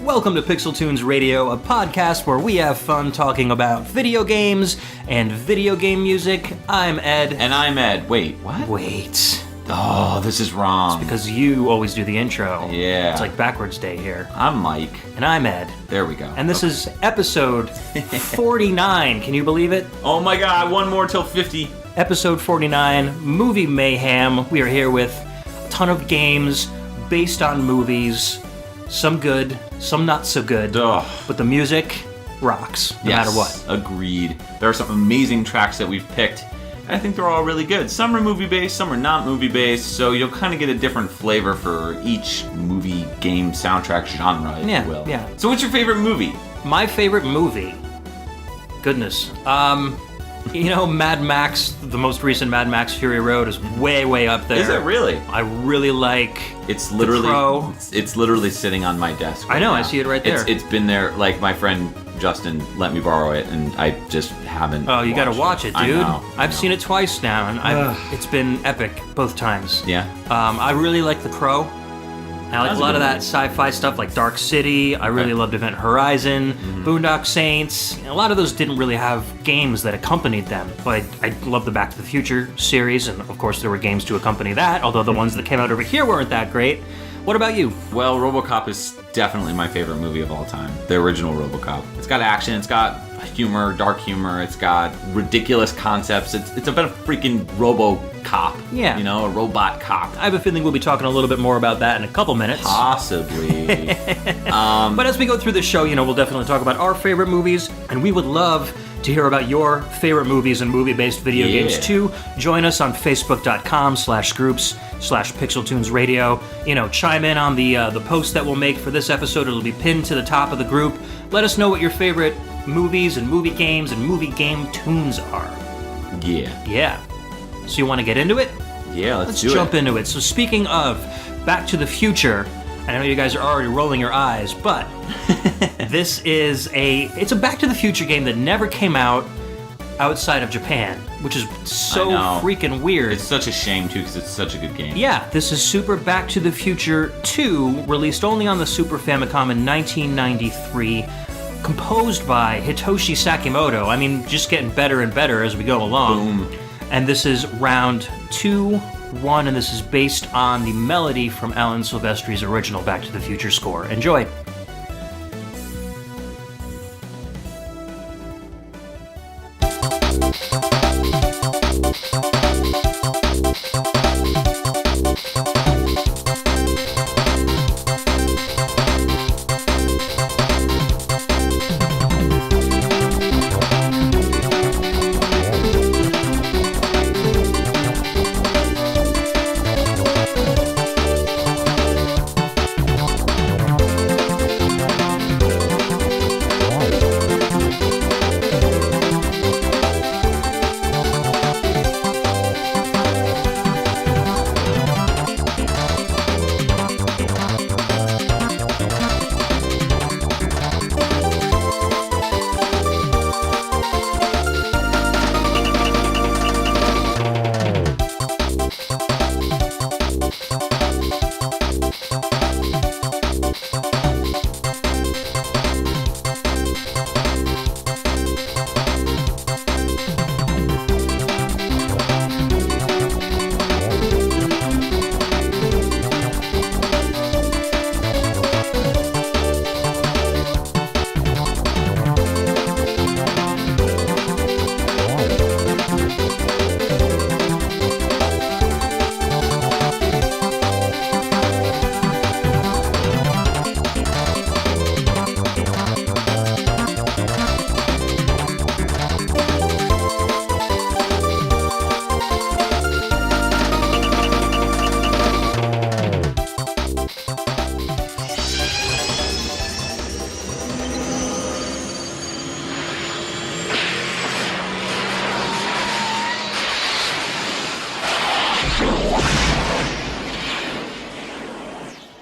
Welcome to PixelTunes Radio, a podcast where we have fun talking about video games and video game music. I'm Ed. And I'm Ed. Wait, what? Wait. Oh, this is wrong. It's because you always do the intro. Yeah. It's like backwards day here. I'm Mike. And I'm Ed. There we go. And this is episode 49. Can you believe it? Oh my god, one more till 50. Episode 49, Movie Mayhem. We are here with a ton of games based on movies. Some good, some not so good. Ugh. But the music rocks, no matter what. Agreed. There are some amazing tracks that we've picked. And I think they're all really good. Some are movie-based, some are not movie-based, so you'll kind of get a different flavor for each movie, game, soundtrack genre, if you will. Yeah. So what's your favorite movie? My favorite movie? Goodness. Mad Max, the most recent Mad Max Fury Road is way up there. Is it really? I really like It's literally The Crow. It's literally sitting on my desk right I know, now. I see it right there. It's been there, like my friend Justin let me borrow it, and I just haven't. Oh, you gotta watch it, dude. I know. I've seen it twice now, and it's been epic both times. Yeah. I really like The Crow. I like That's a lot a of good that movie. sci-fi stuff like Dark City. I really loved Event Horizon, Boondock Saints. A lot of those didn't really have games that accompanied them, but I love the Back to the Future series, and of course there were games to accompany that, although the ones that came out over here weren't that great. What about you? Well, Robocop is definitely my favorite movie of all time. The original Robocop. It's got action, it's got humor, dark humor, it's got ridiculous concepts. It's about a freaking Robocop. Yeah. You know, a robot cop. I have a feeling we'll be talking a little bit more about that in a couple minutes. Possibly. But as we go through the show, we'll definitely talk about our favorite movies, and we would love to hear about your favorite movies and movie-based video games too. Join us on facebook.com/groups/PixelTunes Radio. Chime in on the post that we'll make for this episode. It'll be pinned to the top of the group. Let us know what your favorite movies and movie games and movie game tunes are. Yeah. So you want to get into it? Yeah, let's do jump it. into it. So speaking of Back to the Future, I know you guys are already rolling your eyes, but this is it's a Back to the Future game that never came out outside of Japan, which is so freaking weird. It's such a shame, too, because it's such a good game. Yeah, this is Super Back to the Future 2, released only on the Super Famicom in 1993, composed by Hitoshi Sakimoto. I mean, just getting better and better as we go along. Boom. And this is round 2-1, and this is based on the melody from Alan Silvestri's original Back to the Future score. Enjoy.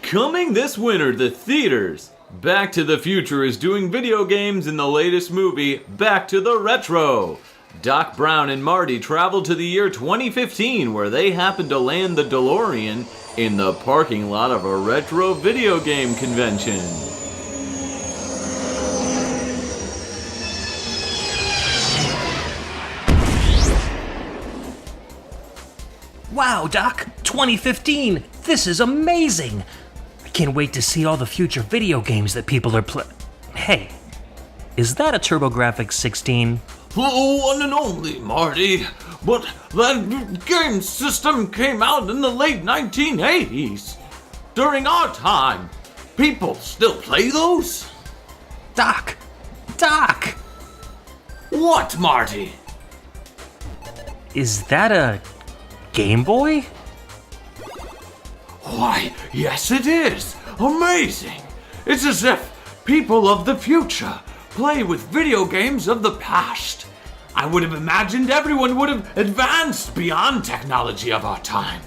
Coming this winter to theaters, Back to the Future is doing video games in the latest movie, Back to the Retro. Doc Brown and Marty travel to the year 2015, where they happen to land the DeLorean in the parking lot of a retro video game convention. Wow, Doc, 2015! This is amazing! I can't wait to see all the future video games that people are Hey, is that a TurboGrafx 16? The one and only, Marty. But that game system came out in the late 1980s. During our time, people still play those? Doc! What, Marty? Is that a Game Boy? Why, yes it is. Amazing. It's as if people of the future play with video games of the past. I would have imagined everyone would have advanced beyond technology of our time.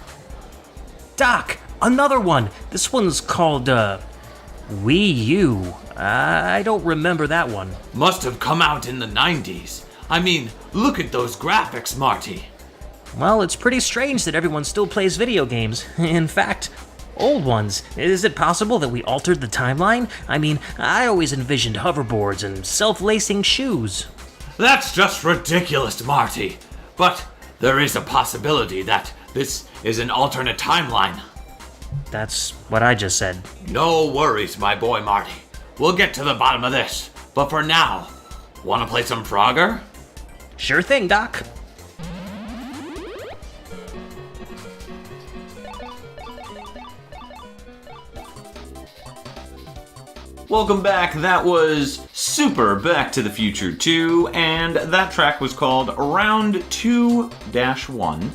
Doc, another one. This one's called, Wii U. I don't remember that one. Must have come out in the 90s. I mean, look at those graphics, Marty. Well, it's pretty strange that everyone still plays video games. In fact, old ones. Is it possible that we altered the timeline? I mean, I always envisioned hoverboards and self-lacing shoes. That's just ridiculous, Marty. But there is a possibility that this is an alternate timeline. That's what I just said. No worries, my boy Marty. We'll get to the bottom of this. But for now, wanna play some Frogger? Sure thing, Doc. Welcome back. That was Super Back to the Future 2, and that track was called Round 2-1.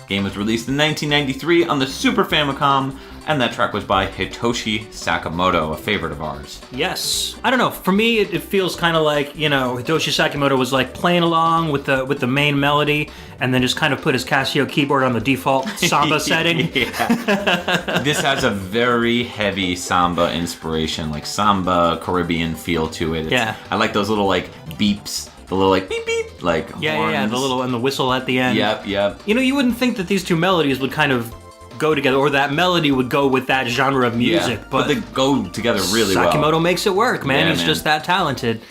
Game was released in 1993 on the Super Famicom, and that track was by Hitoshi Sakimoto, a favorite of ours. Yes. I don't know, for me it feels kind of like, Hitoshi Sakimoto was like playing along with the main melody and then just kind of put his Casio keyboard on the default samba setting. Yeah. This has a very heavy samba inspiration, like samba Caribbean feel to it. Yeah. I like those little like beeps, the little like beep beep, like horns. Yeah, the little and the whistle at the end. Yep. You wouldn't think that these two melodies would kind of go together, or that melody would go with that genre of music, but they go together really well. Sakimoto makes it work, man. Yeah, He's just that talented.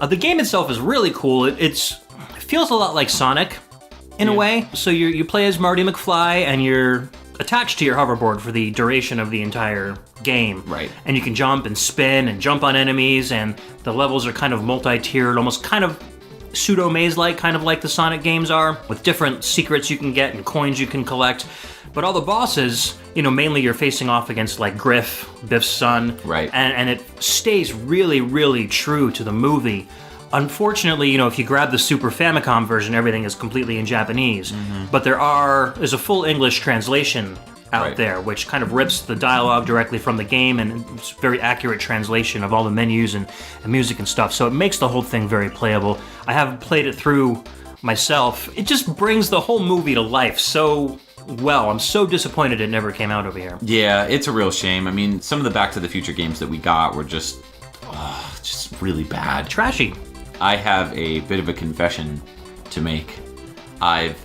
The game itself is really cool. It feels a lot like Sonic in a way. So you play as Marty McFly, and you're attached to your hoverboard for the duration of the entire game. Right. And you can jump and spin and jump on enemies, and the levels are kind of multi-tiered, almost kind of pseudo-maze-like, kind of like the Sonic games are, with different secrets you can get and coins you can collect. But all the bosses, mainly you're facing off against like Griff, Biff's son. Right. And it stays really, really true to the movie. Unfortunately, if you grab the Super Famicom version, everything is completely in Japanese. Mm-hmm. But there's a full English translation out there, which kind of rips the dialogue directly from the game, and it's a very accurate translation of all the menus and music and stuff. So it makes the whole thing very playable. I have played it through myself. It just brings the whole movie to life so well. I'm so disappointed it never came out over here. Yeah, it's a real shame. I mean, some of the Back to the Future games that we got were just really bad. Trashy. I have a bit of a confession to make. I've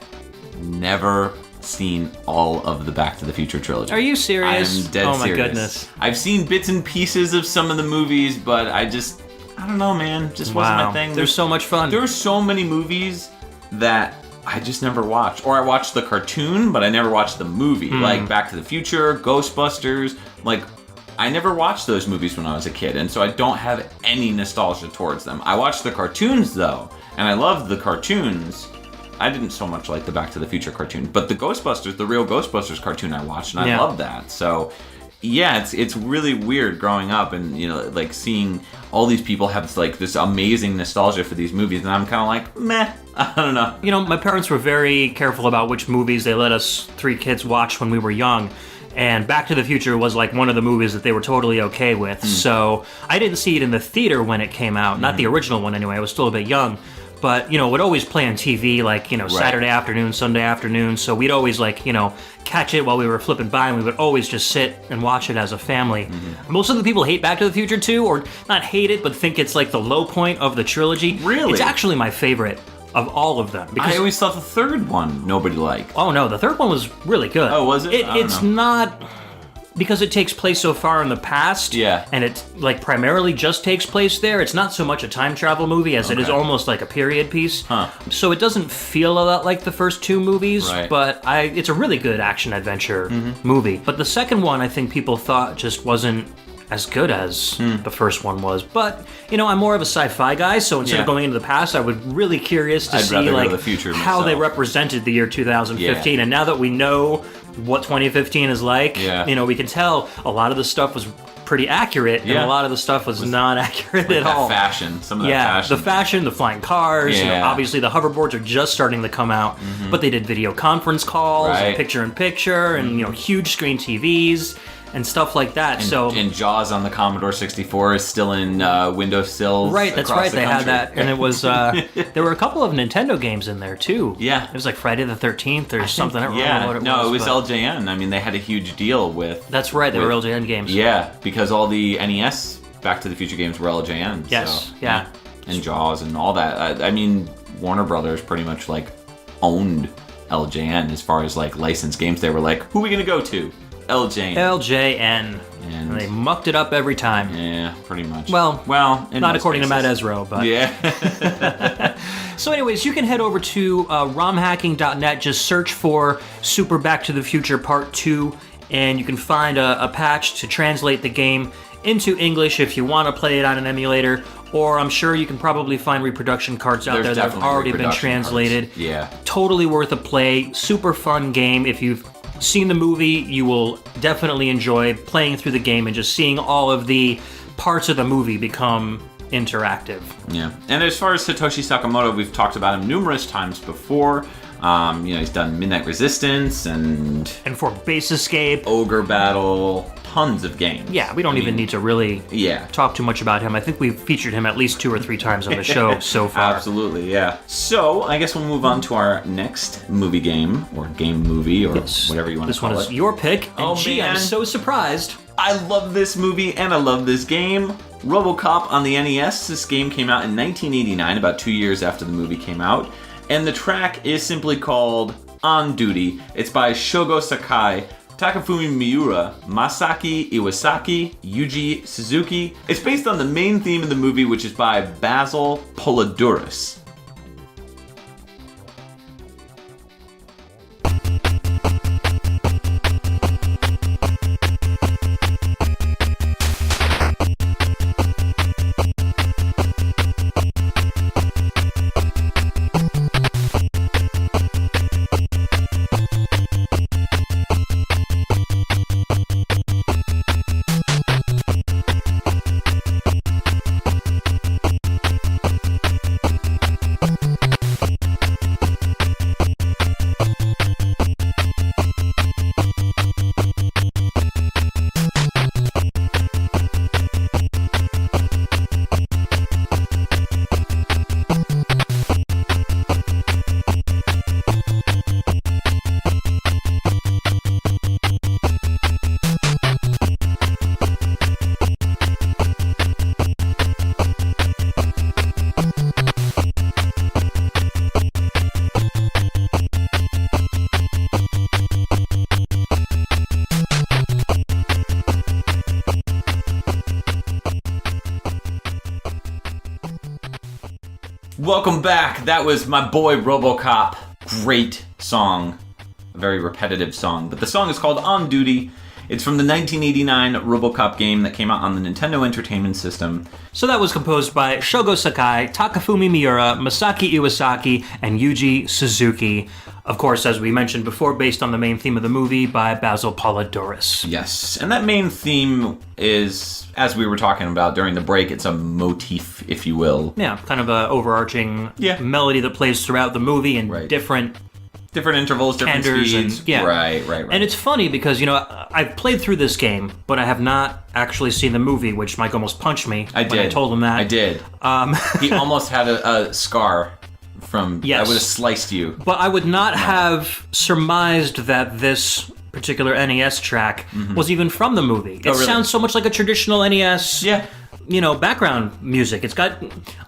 never seen all of the Back to the Future trilogy. Are you serious? I'm dead serious. Oh my goodness. I've seen bits and pieces of some of the movies, but I don't know, man. Just wasn't my thing. They're so much fun. There were so many movies that I just never watched. Or I watched the cartoon, but I never watched the movie. Like Back to the Future, Ghostbusters. Like, I never watched those movies when I was a kid, and so I don't have any nostalgia towards them. I watched the cartoons, though, and I loved the cartoons. I didn't so much like the Back to the Future cartoon, but the Ghostbusters, the real Ghostbusters cartoon I watched, and I loved that. So, yeah, it's really weird growing up and, like, seeing all these people have, like, this amazing nostalgia for these movies, and I'm kind of like, meh, I don't know. My parents were very careful about which movies they let us three kids watch when we were young. And Back to the Future was like one of the movies that they were totally okay with. So I didn't see it in the theater when it came out. Not the original one anyway. I was still a bit young. But, it would always play on TV, like, Saturday afternoon, Sunday afternoon. So we'd always, like, catch it while we were flipping by, and we would always just sit and watch it as a family. Most of the people hate Back to the Future 2, or not hate it, but think it's, like, the low point of the trilogy. Really? It's actually my favorite of all of them. Because I always thought the third one nobody liked. Oh, no, the third one was really good. Oh, was it? It's not because it takes place so far in the past, and it like primarily just takes place there. It's not so much a time travel movie as it is almost like a period piece. So it doesn't feel a lot like the first two movies, but it's a really good action adventure movie. But the second one, I think people thought just wasn't as good as the first one was. But, you know, I'm more of a sci-fi guy, so instead of going into the past, I was really curious to see like the future how they represented the year 2015. And now that we know what 2015 is like, you know, we can tell a lot of the stuff was pretty accurate, and a lot of the stuff was not accurate at all. Some of that fashion. The fashion, the flying cars, you know, obviously the hoverboards are just starting to come out, but they did video conference calls, and picture-in-picture, and, you know, huge screen TVs, and stuff like that. And Jaws on the Commodore 64 is still in windowsills. Right, that's right. They had that, and it was. There were a couple of Nintendo games in there too. Yeah, it was like Friday the 13th or something. I don't remember what it was. No, it was LJN. I mean, they had a huge deal with. That's right. They were LJN games. Yeah, because all the NES Back to the Future games were LJN. Yes. So, and Jaws and all that. I mean, Warner Brothers pretty much like owned LJN as far as like licensed games. They were like, who are we gonna go to? LJN. And they mucked it up every time. Yeah, pretty much. Well, not according to Matt Ezro, but... Yeah. So anyways, you can head over to romhacking.net, just search for Super Back to the Future Part 2, and you can find a patch to translate the game into English if you want to play it on an emulator, or I'm sure you can probably find reproduction cards out there that have already been translated. Cards. Yeah. Totally worth a play, super fun game. If you've seen the movie, you will definitely enjoy playing through the game and just seeing all of the parts of the movie become interactive. Yeah, and as far as Hitoshi Sakimoto, we've talked about him numerous times before. You know, he's done Midnight Resistance and for Base Escape, Ogre Battle, tons of games. Yeah, we don't even need to really talk too much about him. I think we've featured him at least 2 or 3 times on the show so far. Absolutely, yeah. So, I guess we'll move on to our next movie game, or game movie, or whatever you want to call it. This one is your pick, and gee, I'm so surprised. I love this movie, and I love this game. Robocop on the NES. This game came out in 1989, about 2 years after the movie came out. And the track is simply called On Duty. It's by Shōgo Sakai, Takafumi Miura, Masaaki Iwasaki, Yuji Suzuki. It's based on the main theme of the movie, which is by Basil Poledouris. Welcome back. That was my boy Robocop. Great song. A very repetitive song. But the song is called On Duty. It's from the 1989 Robocop game that came out on the Nintendo Entertainment System. So that was composed by Shōgo Sakai, Takafumi Miura, Masaaki Iwasaki, and Yuji Suzuki. Of course, as we mentioned before, based on the main theme of the movie by Basil Poledouris. Yes, and that main theme is, as we were talking about during the break, it's a motif, if you will. Yeah, kind of an overarching melody that plays throughout the movie in different intervals, different speeds. And, Right. And it's funny because, you know, I've played through this game, but I have not actually seen the movie, which Mike almost punched me when I told him that. I did. He almost had a scar from... I would have sliced you. But I would not have surmised that this particular NES track was even from the movie. It sounds so much like a traditional NES background music. It's got...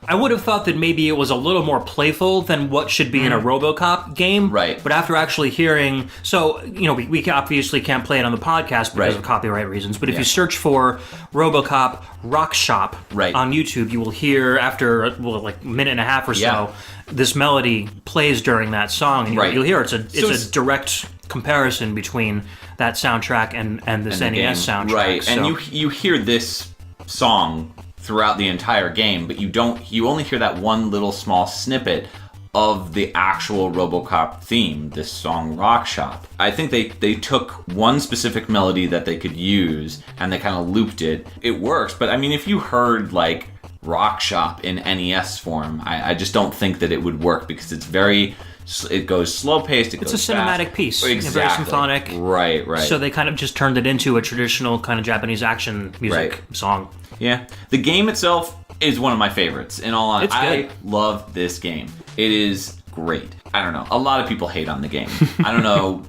I would have thought that maybe it was a little more playful than what should be in a Robocop game. Right. But after actually hearing... So, we obviously can't play it on the podcast because of copyright reasons, but if you search for Robocop Rock Shop on YouTube, you will hear after, like a minute and a half or so, this melody plays during that song, and you'll hear it's a direct comparison between that soundtrack and this NES soundtrack. Right, so. and you hear this song throughout the entire game, but you only hear that one little small snippet of the actual Robocop theme, this song Rock Shop. I think they took one specific melody that they could use and they kind of looped it. It works, but I mean, if you heard like Rock Shop in NES form, I just don't think that it would work because it goes slow-paced, it's a cinematic fast. Piece. Exactly. Very symphonic. Right. So they kind of just turned it into a traditional kind of Japanese action music song. Yeah. The game itself is one of my favorites. In all honesty, I love this game. It is great. I don't know. A lot of people hate on the game. I don't know.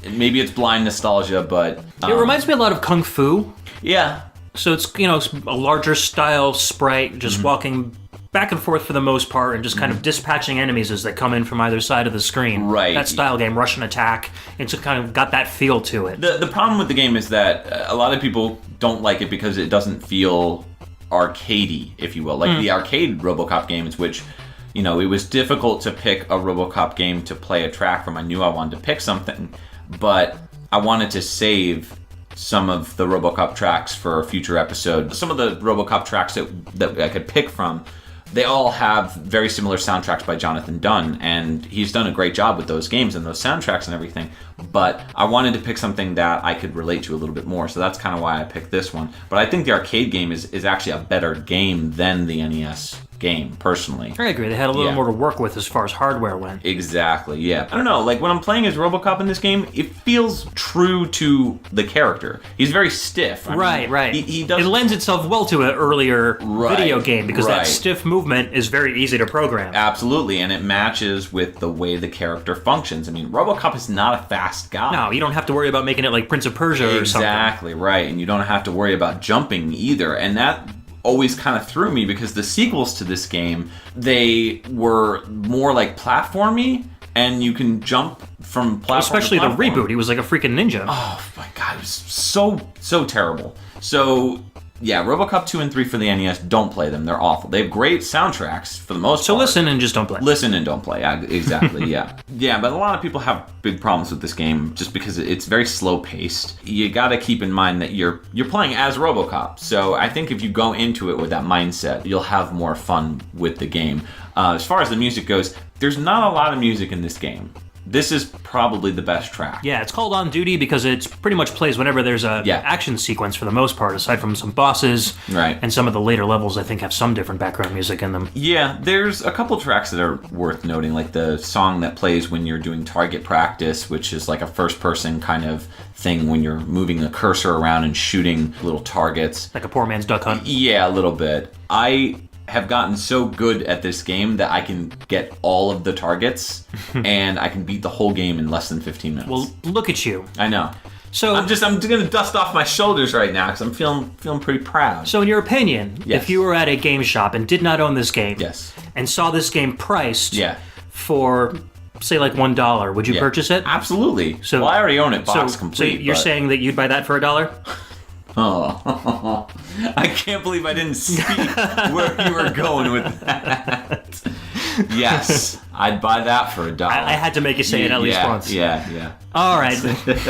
Maybe it's blind nostalgia, but... it reminds me a lot of Kung Fu. Yeah. So it's, it's a larger style sprite, just walking back and forth for the most part, and just kind of dispatching enemies as they come in from either side of the screen. Right. That style game, Russian attack, it's kind of got that feel to it. The problem with the game is that a lot of people don't like it because it doesn't feel arcadey, if you will. Like the arcade Robocop games, which, it was difficult to pick a Robocop game to play a track from. I knew I wanted to pick something, but I wanted to save some of the Robocop tracks for a future episode. Some of the Robocop tracks that I could pick from, they all have very similar soundtracks by Jonathan Dunn, and he's done a great job with those games and those soundtracks and everything, but I wanted to pick something that I could relate to a little bit more, so that's kind of why I picked this one. But I think the arcade game is actually a better game than the NES game, personally. I agree. They had a little more to work with as far as hardware went. Exactly, yeah. I don't know, like when I'm playing as Robocop in this game, it feels true to the character. He's very stiff. Right. He does. It lends itself well to an earlier video game because that stiff movement is very easy to program. Absolutely, and it matches with the way the character functions. I mean, Robocop is not a fast guy. No, you don't have to worry about making it like Prince of Persia or something. Exactly, right. And you don't have to worry about jumping either. And that always kind of threw me because the sequels to this game, they were more like platformy, and you can jump from platform Especially to platform. the reboot, he was like a freaking ninja. Oh my god, it was so terrible. So yeah, Robocop 2 and 3 for the NES, don't play them. They're awful. They have great soundtracks for the most part. So listen and just don't play. Listen and don't play. Exactly, yeah. Yeah, but a lot of people have big problems with this game just because it's very slow-paced. You got to keep in mind that you're playing as Robocop. So I think if you go into it with that mindset, you'll have more fun with the game. As far as the music goes, there's not a lot of music in this game. This is probably the best track. Yeah, it's called On Duty because it pretty much plays whenever there's a action sequence for the most part, aside from some bosses. Right. And some of the later levels, I think, have some different background music in them. Yeah, there's a couple tracks that are worth noting, like the song that plays when you're doing target practice, which is like a first-person kind of thing when you're moving the cursor around and shooting little targets. Like a poor man's duck hunt? Yeah, a little bit. I have gotten so good at this game that I can get all of the targets and I can beat the whole game in less than 15 minutes. Well, look at you. I know. So I'm going to dust off my shoulders right now because I'm feeling pretty proud. So in your opinion, if you were at a game shop and did not own this game and saw this game priced for, say, like $1, would you purchase it? Absolutely. So, I already own it box complete. So you're saying that you'd buy that for $1? Oh, I can't believe I didn't see where you were going with that. Yes, I'd buy that for $1. I had to make you say it at least once. Yeah. All right,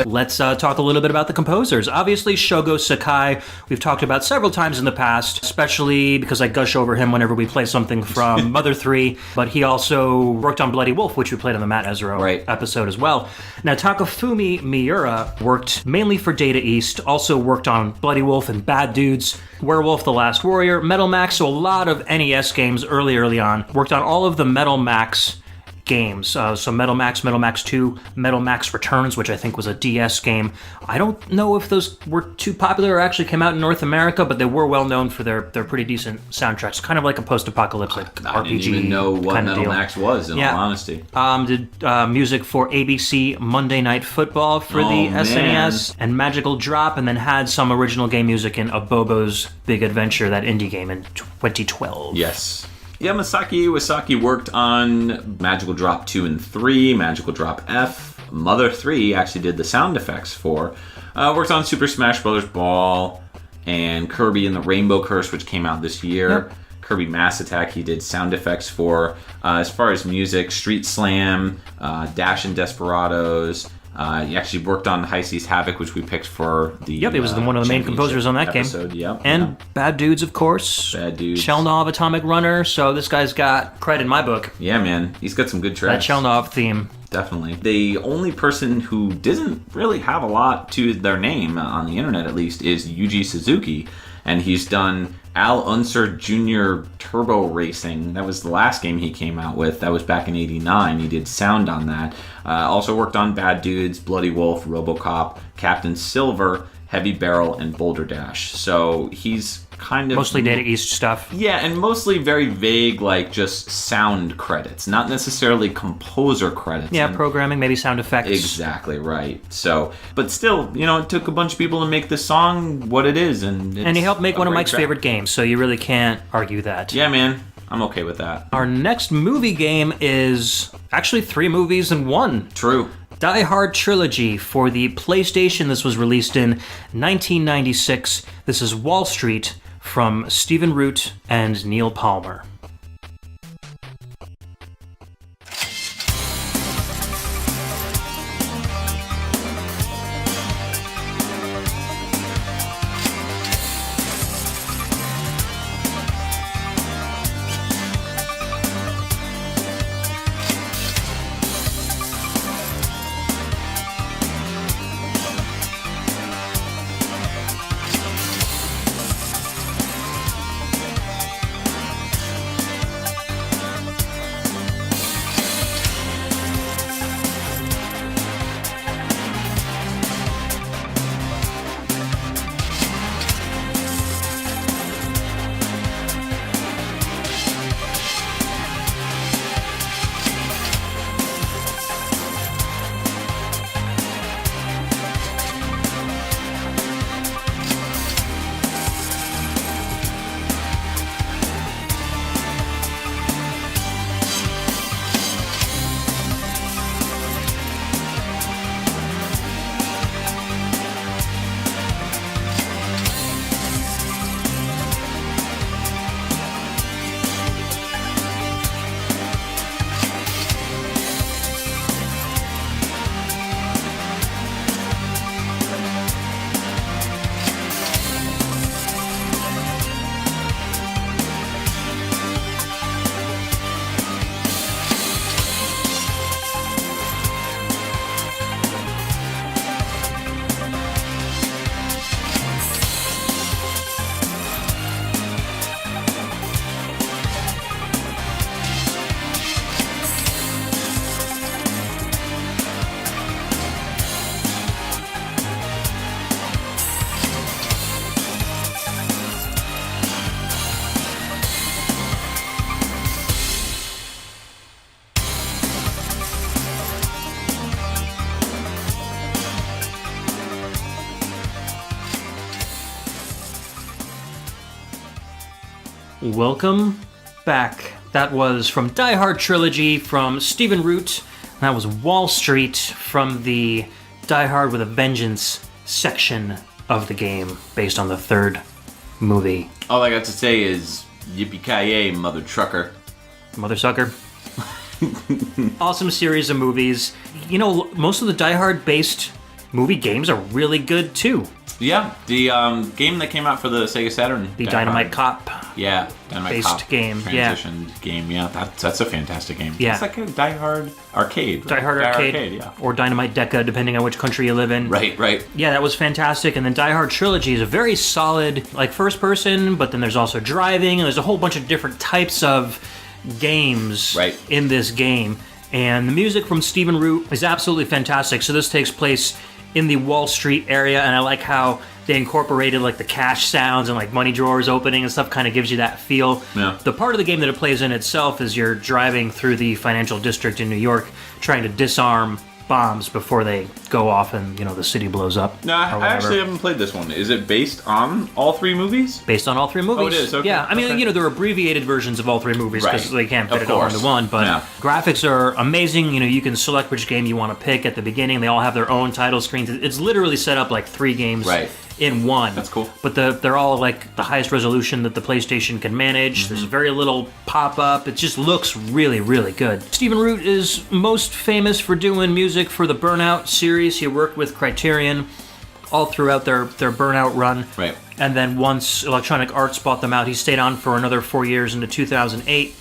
let's talk a little bit about the composers. Obviously, Shōgo Sakai, we've talked about several times in the past, especially because I gush over him whenever we play something from Mother 3, but he also worked on Bloody Wolf, which we played on the Matt Ezero episode as well. Now, Takafumi Miura worked mainly for Data East, also worked on Bloody Wolf and Bad Dudes, Werewolf the Last Warrior, Metal Max, so a lot of NES games early on. Worked on all of the Metal Max games. So Metal Max, Metal Max 2, Metal Max Returns, which I think was a DS game. I don't know if those were too popular or actually came out in North America, but they were well known for their pretty decent soundtracks. Kind of like a post-apocalyptic RPG I didn't even know what Metal Max was, in all honesty. Did music for ABC Monday Night Football for the SNES, and Magical Drop, and then had some original game music in Abobo's Big Adventure, that indie game in 2012. Yes. Yeah, Masaaki Iwasaki worked on Magical Drop 2 and 3, Magical Drop F. Mother 3 actually did the sound effects for. Worked on Super Smash Bros. Ball and Kirby and the Rainbow Curse, which came out this year. Yep. Kirby Mass Attack he did sound effects for. As far as music, Street Slam, Dash and Desperados. He actually worked on High Seas Havoc, which we picked for the Yep, he was one of the main composers on that episode. game. Yep, and Bad Dudes, of course. Bad Dudes. Chelnov, Atomic Runner, so this guy's got credit in my book. Yeah, man. He's got some good tracks. That Chelnov theme. Definitely. The only person who doesn't really have a lot to their name, on the internet at least, is Yuji Suzuki. And he's done Al Unser Jr. Turbo Racing. That was the last game he came out with. That was back in '89. He did sound on that. Also worked on Bad Dudes, Bloody Wolf, Robocop, Captain Silver, Heavy Barrel, and Boulder Dash. So he's kind of... Mostly Data East stuff. Yeah, and mostly very vague, like just sound credits, not necessarily composer credits. Yeah, and programming, maybe sound effects. Exactly, right. So, but still, it took a bunch of people to make this song what it is. And he helped make one of Mike's favorite games, so you really can't argue that. Yeah, man. I'm okay with that. Our next movie game is actually 3 movies in one. True. Die Hard Trilogy for the PlayStation. This was released in 1996. This is Wall Street from Stephen Root and Neil Palmer. Welcome back. That was from Die Hard Trilogy from Stephen Root. That was Wall Street from the Die Hard with a Vengeance section of the game, based on the 3rd movie. All I got to say is, yippee-ki-yay, mother trucker. Mother sucker. Awesome series of movies. Most of the Die Hard-based movie games are really good, too. Yeah, the game that came out for the Sega Saturn. The Dynamite Cop. Yeah, Dynamite based Cop game. Transitioned game. Yeah, that's a fantastic game. Yeah. It's like a Die Hard arcade. Right? Die Hard arcade, yeah. Or Dynamite Deca, depending on which country you live in. Right. Yeah, that was fantastic. And then Die Hard Trilogy is a very solid, first person, but then there's also driving, and there's a whole bunch of different types of games in this game. And the music from Stephen Root is absolutely fantastic. So this takes place in the Wall Street area, and I like how they incorporated like the cash sounds and like money drawers opening and stuff. Kind of gives you that feel. Yeah. The part of the game that it plays in itself is you're driving through the financial district in New York trying to disarm bombs before they go off and, you know, the city blows up. No, I actually haven't played this one. Is it based on all 3 movies? Based on all 3 movies. Oh, it is? Okay. Yeah, I mean, you know, there are abbreviated versions of all 3 movies because they can't fit it all into one, but graphics are amazing. You know, you can select which game you want to pick at the beginning. They all have their own title screens. It's literally set up like 3 games in one. That's cool. But they're all like the highest resolution that the PlayStation can manage. There's very little pop-up. It just looks really, really good. Stephen Root is most famous for doing music for the Burnout series. He worked with Criterion all throughout their Burnout run. Right. And then once Electronic Arts bought them out, he stayed on for another 4 years into 2008.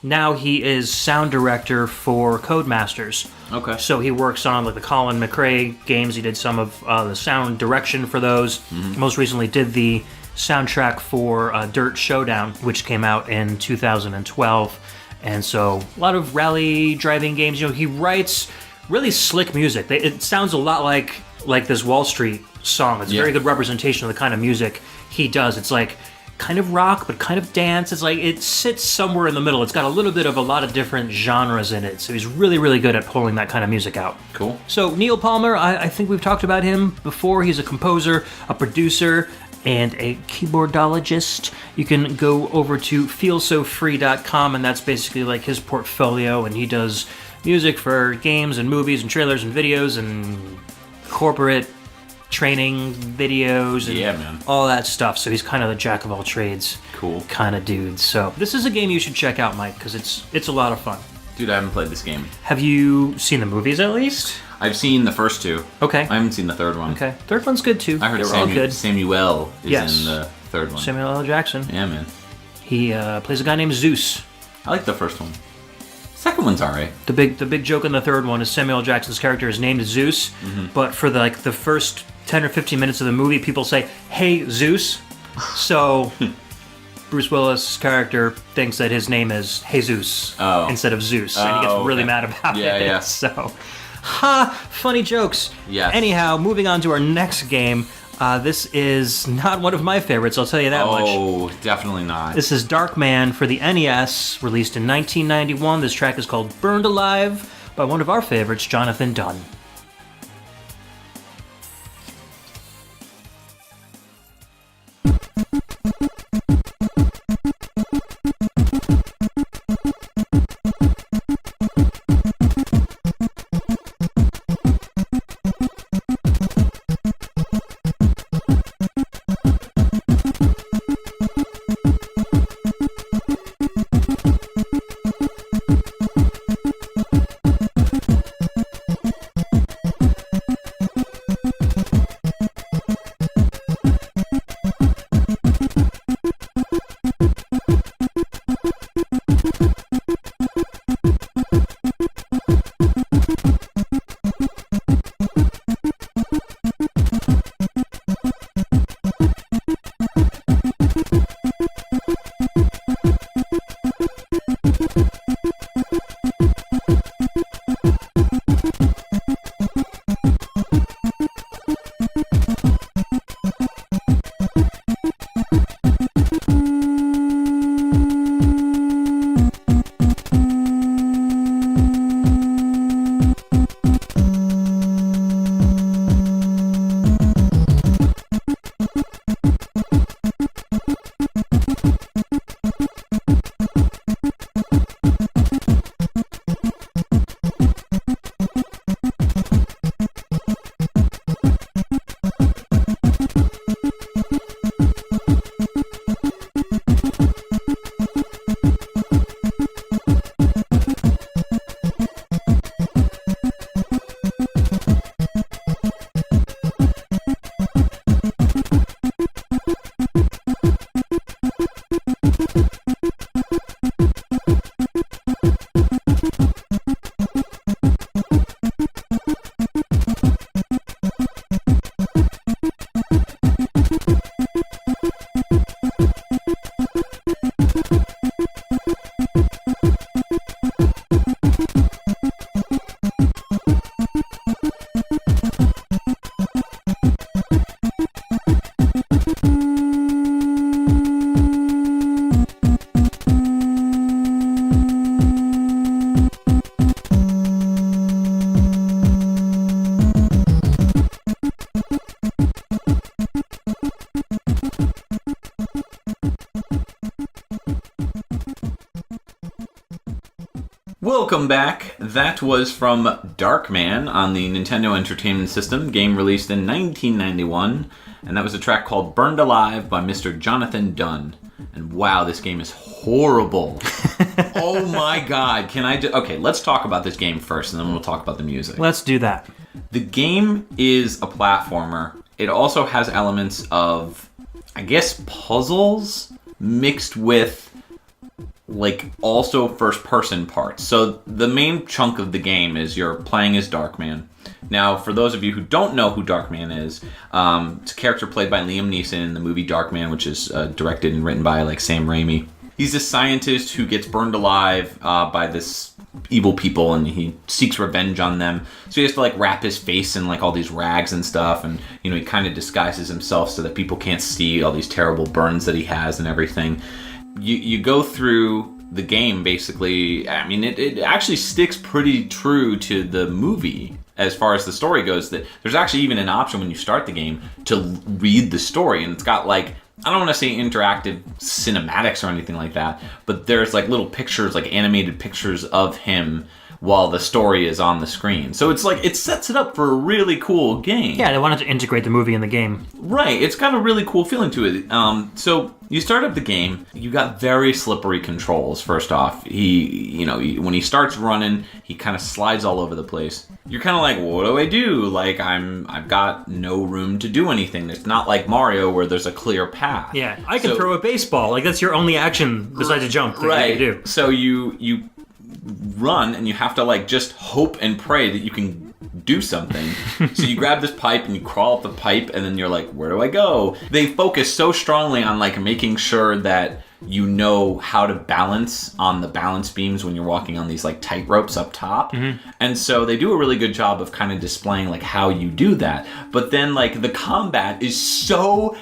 Now he is sound director for Codemasters. Okay. So he works on like the Colin McRae games. He did some of the sound direction for those. Most recently did the soundtrack for Dirt Showdown, which came out in 2012. And so a lot of rally driving games. You know, he writes really slick music. It sounds a lot like this Wall Street song. It's a very good representation of the kind of music he does. It's like kind of rock, but kind of dance. It's like it sits somewhere in the middle. It's got a little bit of a lot of different genres in it. So he's really, really good at pulling that kind of music out. Cool. So Neil Palmer, I think we've talked about him before. He's a composer, a producer, and a keyboardologist. You can go over to feelsofree.com, and that's basically like his portfolio, and he does music for games and movies and trailers and videos and corporate training videos and all that stuff. So he's kind of the jack of all trades kind of dude. So this is a game you should check out, Mike, because it's a lot of fun. Dude, I haven't played this game. Have you seen the movies at least? I've seen the first 2. Okay. I haven't seen the third one. Okay. Third one's good too. I heard all good. Samuel is in the third one. Samuel L. Jackson. Yeah, man. He plays a guy named Zeus. I like the first one. Second one's alright. The big joke in the third one is Samuel L. Jackson's character is named Zeus, but for the first 10 or 15 minutes of the movie, people say, "Hey, Zeus." So Bruce Willis' character thinks that his name is Jesus instead of Zeus, and he gets really mad about it. Yeah. So, funny jokes. Yes. Anyhow, moving on to our next game. This is not one of my favorites, I'll tell you that much. Oh, definitely not. This is Darkman for the NES, released in 1991. This track is called Burned Alive by one of our favorites, Jonathan Dunn. Welcome back. That was from Darkman on the Nintendo Entertainment System, game released in 1991, and that was a track called Burned Alive by Mr. Jonathan Dunn. And wow, this game is horrible. Oh my god, okay, let's talk about this game first, and then we'll talk about the music. Let's do that. The game is a platformer. It also has elements of, I guess, puzzles mixed with like also first person parts. So the main chunk of the game is you're playing as Darkman. Now, for those of you who don't know who Darkman is, it's a character played by Liam Neeson in the movie Darkman, which is directed and written by like Sam Raimi. He's a scientist who gets burned alive by this evil people, and he seeks revenge on them. So he has to like wrap his face in like all these rags and stuff, and you know, he kind of disguises himself so that people can't see all these terrible burns that he has and everything. You go through the game basically. I mean, it actually sticks pretty true to the movie as far as the story goes. That there's actually even an option when you start the game to read the story, and it's got like, I don't want to say interactive cinematics or anything like that, but there's like little pictures, like animated pictures of him while the story is on the screen. So it's like, it sets it up for a really cool game. Yeah, they wanted to integrate the movie in the game. Right, it's got a really cool feeling to it. So you start up the game, you got very slippery controls. First off, when he starts running, he kind of slides all over the place. You're kind of like, what do I do? Like, I've got no room to do anything. It's not like Mario where there's a clear path. Yeah, I can throw a baseball. Like, that's your only action besides a jump that you can do. So you run, and you have to like just hope and pray that you can do something. So you grab this pipe and you crawl up the pipe, and then you're like, where do I go? They focus so strongly on like making sure that you know how to balance on the balance beams when you're walking on these like tight ropes up top. Mm-hmm. And so they do a really good job of kind of displaying like how you do that. But then like the combat is so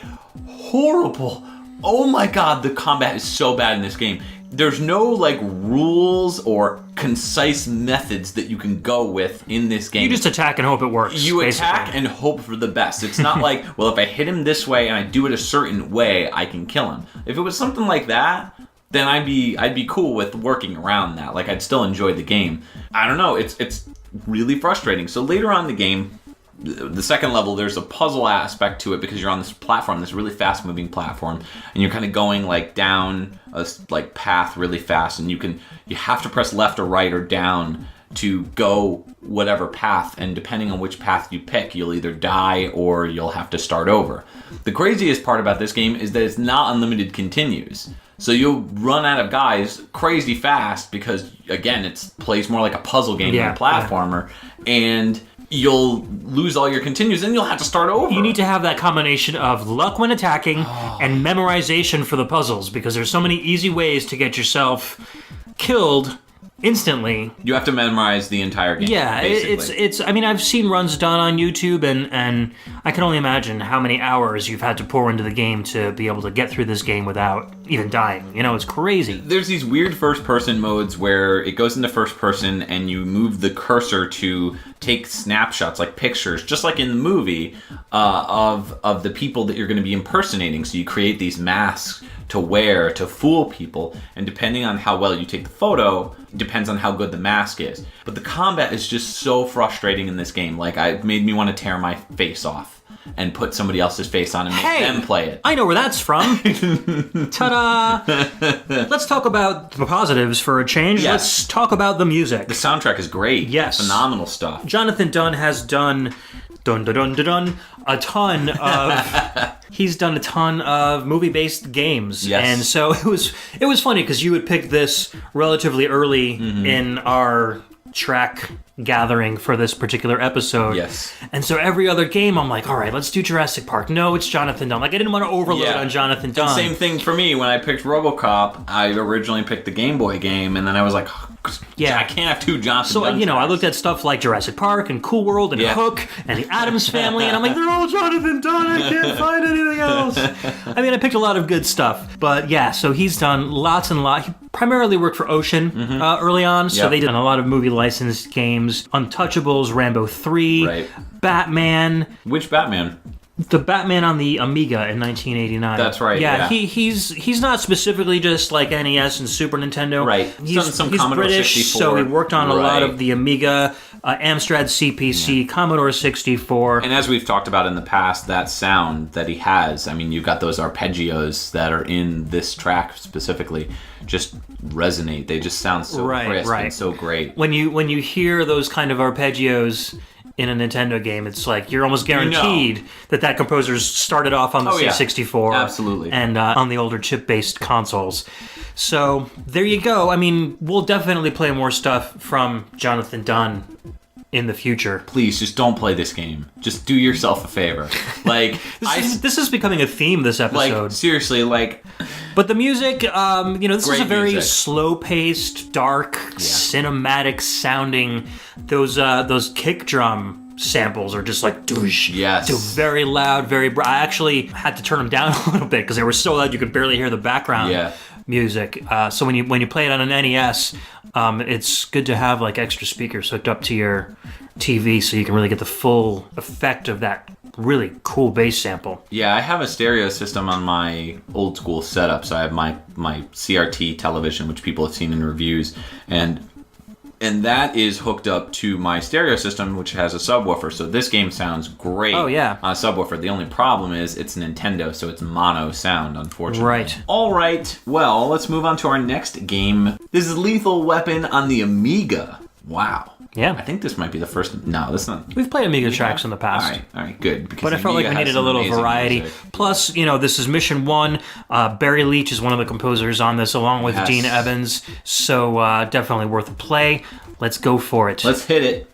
horrible. Oh my god, the combat is so bad in this game. There's no like rules or concise methods that you can go with in this game. You just attack and hope it works. You attack and hope for the best. It's not like, well, if I hit him this way and I do it a certain way, I can kill him. If it was something like that, then I'd be cool with working around that. Like, I'd still enjoy the game. I don't know. It's really frustrating. So later on in the game, the second level, there's a puzzle aspect to it because you're on this platform, this really fast-moving platform, and you're kind of going like down a like path really fast, and you have to press left or right or down to go whatever path, and depending on which path you pick, you'll either die or you'll have to start over. The craziest part about this game is that it's not unlimited continues. So you'll run out of guys crazy fast because, again, it plays more like a puzzle game than a platformer, and you'll lose all your continues, and you'll have to start over. You need to have that combination of luck when attacking and memorization for the puzzles, because there's so many easy ways to get yourself killed instantly. You have to memorize the entire game. Yeah, basically. it's. I mean, I've seen runs done on YouTube, and I can only imagine how many hours you've had to pour into the game to be able to get through this game without even dying. You know, it's crazy. There's these weird first-person modes where it goes into first person, and you move the cursor to take snapshots, like pictures, just like in the movie, of the people that you're going to be impersonating. So you create these masks to wear to fool people, and depending on how well you take the photo, depends on how good the mask is. But the combat is just so frustrating in this game. Like, it made me want to tear my face off and put somebody else's face on and make them play it. I know where that's from. Ta-da! Let's talk about the positives for a change. Yes. Let's talk about the music. The soundtrack is great. Yes. Phenomenal stuff. Jonathan Dunn has done a ton of he's done a ton of movie-based games. Yes. And so it was funny because you had picked this relatively early in our track gathering for this particular episode. Yes. And so every other game, I'm like, all right, let's do Jurassic Park. No, it's Jonathan Dunn. Like, I didn't want to overload on Jonathan Dunn. And same thing for me. When I picked Robocop, I originally picked the Game Boy game, and then I was like, I can't have two Jonathan Dunn. So, I looked at stuff like Jurassic Park and Cool World and Hook and the Addams Family, and I'm like, they're all Jonathan Dunn. I can't find anything else. I mean, I picked a lot of good stuff. But yeah, so he's done lots and lots. He primarily worked for Ocean early on, so they did a lot of movie licensed games. Untouchables, Rambo 3, Batman. Which Batman? The Batman on the Amiga in 1989. That's right, yeah. He's not specifically just like NES and Super Nintendo. Right. He's Commodore British, 64. so he worked on a lot of the Amiga, Amstrad CPC, Commodore 64. And as we've talked about in the past, that sound that he has, I mean, you've got those arpeggios that are in this track specifically, just resonate. They just sound so crisp and so great. When you hear those kind of arpeggios in a Nintendo game, it's like you're almost guaranteed that composer's started off on the C64. Absolutely. And on the older chip-based consoles. So there you go. I mean, we'll definitely play more stuff from Jonathan Dunn in the future. Please, just don't play this game. Just do yourself a favor. Like this is becoming a theme this episode. Like, seriously, like... But the music, this is a very music. Slow-paced, dark, cinematic sounding. Those kick drum samples are just like doosh. Yes. So very loud, very bright. I actually had to turn them down a little bit because they were so loud you could barely hear the background music. So when you play it on an NES, it's good to have like extra speakers hooked up to your TV so you can really get the full effect of that really cool bass sample. Yeah, I have a stereo system on my old school setup. So I have my CRT television, which people have seen in reviews, and that is hooked up to my stereo system, which has a subwoofer. So this game sounds great on a subwoofer. The only problem is it's Nintendo, so it's mono sound, unfortunately. Right. All right. Well, let's move on to our next game. This is Lethal Weapon on the Amiga. Wow. Yeah. I think this might be the first... No, that's not... We've played Amiga tracks in the past. All right, good. But I felt like we needed a little variety. Music. Plus, this is Mission 1. Barry Leitch is one of the composers on this, along with Dean Evans. So definitely worth a play. Let's go for it. Let's hit it.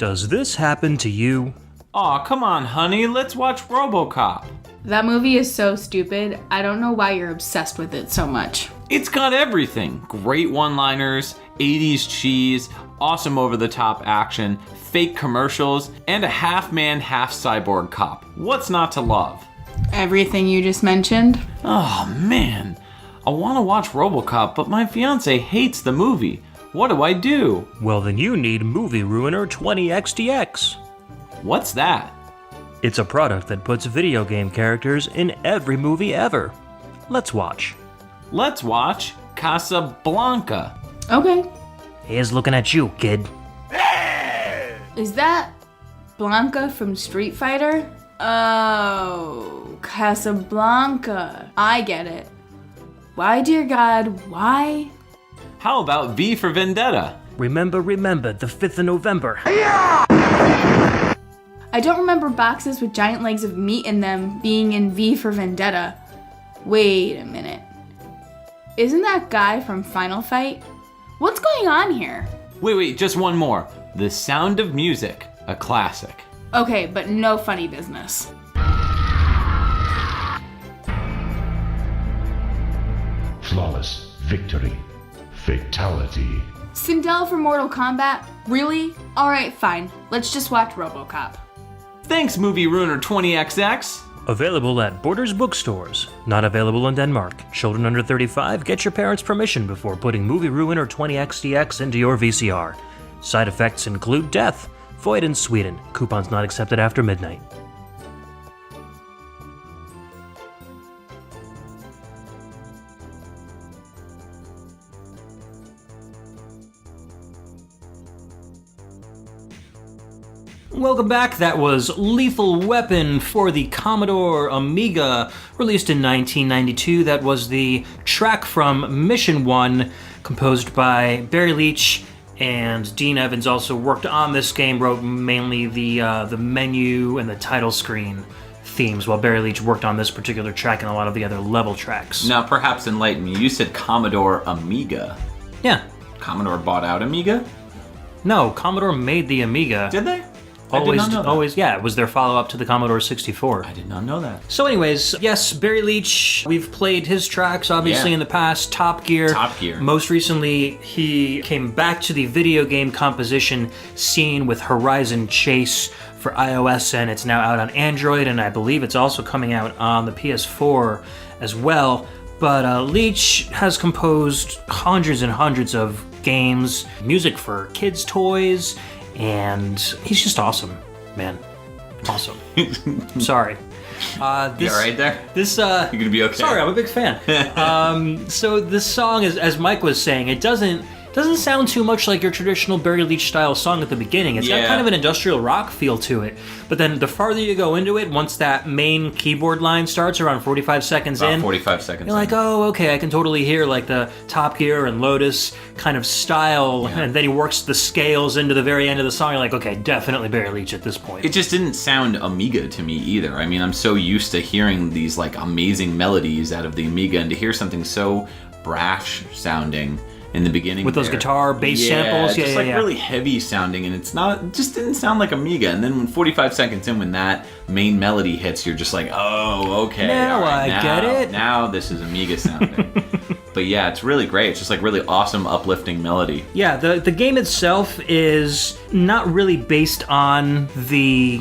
Does this happen to you? Aw, come on, honey, let's watch Robocop. That movie is so stupid. I don't know why you're obsessed with it so much. It's got everything. Great one-liners, 80s cheese, awesome over-the-top action, fake commercials, and a half-man, half-cyborg cop. What's not to love? Everything you just mentioned? Oh, man. I want to watch Robocop, but my fiance hates the movie. What do I do? Well, then you need Movie Ruiner 20XDX. What's that? It's a product that puts video game characters in every movie ever. Let's watch. Let's watch Casablanca. Okay. Here's looking at you, kid. Is that Blanca from Street Fighter? Oh, Casablanca. I get it. Why, dear God, why? How about V for Vendetta? Remember, the 5th of November. I don't remember boxes with giant legs of meat in them being in V for Vendetta. Wait a minute. Isn't that guy from Final Fight? What's going on here? Wait, just one more. The Sound of Music, a classic. Okay, but no funny business. Flawless victory. Fatality. Sindel for Mortal Kombat? Really? Alright, fine. Let's just watch Robocop. Thanks, Movie Ruiner 20XX. Available at Borders bookstores. Not available in Denmark. Children under 35, get your parents' permission before putting Movie Ruiner 20XDX into your VCR. Side effects include death. Void in Sweden. Coupons not accepted after midnight. Welcome back. That was Lethal Weapon for the Commodore Amiga, released in 1992. That was the track from Mission 1, composed by Barry Leitch, and Dean Evans also worked on this game, wrote mainly the menu and the title screen themes, while Barry Leitch worked on this particular track and a lot of the other level tracks. Now, perhaps enlighten me. You said Commodore Amiga. Yeah. Commodore bought out Amiga? No, Commodore made the Amiga. Did they? Always, yeah, it was their follow-up to the Commodore 64. I did not know that. So anyways, yes, Barry Leitch, we've played his tracks, obviously, in the past. Top Gear. Most recently, he came back to the video game composition scene with Horizon Chase for iOS, and it's now out on Android, and I believe it's also coming out on the PS4 as well. But Leitch has composed hundreds and hundreds of games, music for kids' toys, and he's just awesome, man. Awesome. Sorry. You all right there? You gonna be okay? Sorry, I'm a big fan. So this song, as Mike was saying, it doesn't sound too much like your traditional Barry Leitch style song at the beginning. It's got kind of an industrial rock feel to it. But then the farther you go into it, once that main keyboard line starts around 45 seconds in, 45 seconds you're like, oh, okay, I can totally hear like the Top Gear and Lotus kind of style. Yeah. And then he works the scales into the very end of the song. You're like, okay, definitely Barry Leitch at this point. It just didn't sound Amiga to me either. I mean, I'm so used to hearing these like amazing melodies out of the Amiga, and to hear something so brash sounding in the beginning with those guitar bass samples, just really heavy sounding, and it just didn't sound like Amiga. And then when 45 seconds in, when that main melody hits, you're just like, oh, okay, now I get it. Now this is Amiga sounding. But yeah, it's really great. It's just like really awesome, uplifting melody. Yeah, the game itself is not really based on the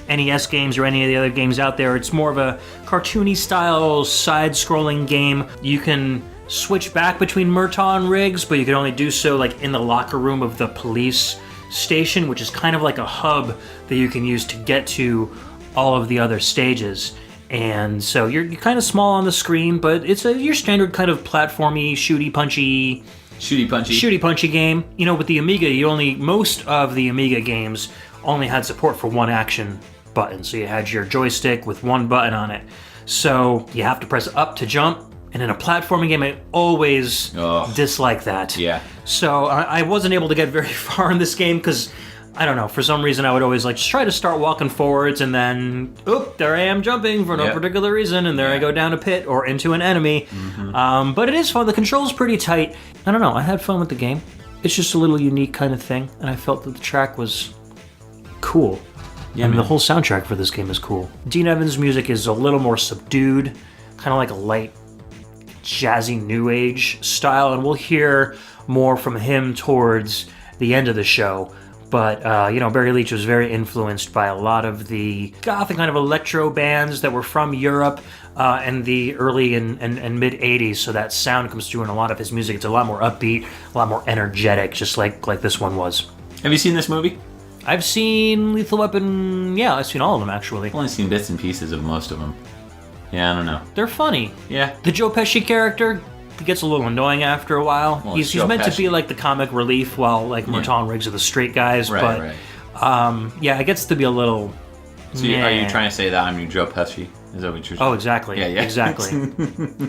NES games or any of the other games out there. It's more of a cartoony style side-scrolling game. You can switch back between Murtaugh rigs, but you can only do so like in the locker room of the police station, which is kind of like a hub that you can use to get to all of the other stages. And so you're kind of small on the screen, but it's your standard kind of platformy, shooty punchy game. You know, with the Amiga, most of the Amiga games only had support for one action button. So you had your joystick with one button on it. So you have to press up to jump. And in a platforming game, I always dislike that. Yeah. So I wasn't able to get very far in this game because, I don't know, for some reason I would always like just try to start walking forwards and then, there I am jumping for no particular reason, and there I go down a pit or into an enemy. Mm-hmm. But it is fun. The control's pretty tight. I don't know. I had fun with the game. It's just a little unique kind of thing, and I felt that the track was cool. Yeah, and man. the whole soundtrack for this game is cool. Dean Evans' music is a little more subdued, kind of like a light, jazzy new age style, and we'll hear more from him towards the end of the show. But, Barry Leitch was very influenced by a lot of the gothic kind of electro bands that were from Europe in the early and mid-'80s, so that sound comes through in a lot of his music. It's a lot more upbeat, a lot more energetic, just like this one was. Have you seen this movie? I've seen Lethal Weapon, yeah, I've seen all of them, actually. I've only seen bits and pieces of most of them. Yeah, I don't know. They're funny. Yeah. The Joe Pesci character gets a little annoying after a while. Well, he's Joe meant to Pesci. be like the comic relief while like Merton Riggs are the straight guys, Right. it gets to be a little... So are you trying to say that I'm your Joe Pesci? Is that what you're saying? Oh, exactly. Yeah. Exactly.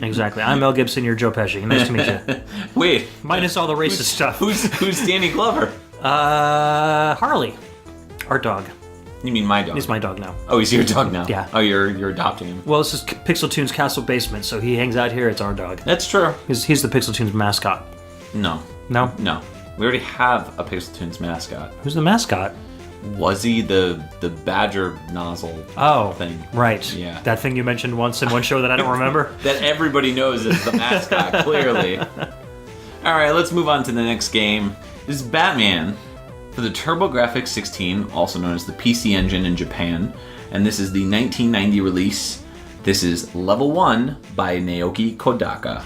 Exactly. I'm Mel Gibson, you're Joe Pesci. Nice to meet you. Wait. Minus all the racist stuff. Who's Danny Glover? Harley. Our dog. You mean my dog? He's my dog now. Oh, he's your dog now? Yeah. Oh, you're adopting him. Well, this is PixelTunes Castle Basement, so he hangs out here. It's our dog. That's true. He's the PixelTunes mascot. No. No? No. We already have a PixelTunes mascot. Who's the mascot? Was he the badger nozzle thing? Right. Yeah. That thing you mentioned once in one show that I don't remember? That everybody knows is the mascot, clearly. Alright, let's move on to the next game. This is Batman for the TurboGrafx 16, also known as the PC Engine in Japan. And this is the 1990 release. This is Level 1 by Naoki Kodaka.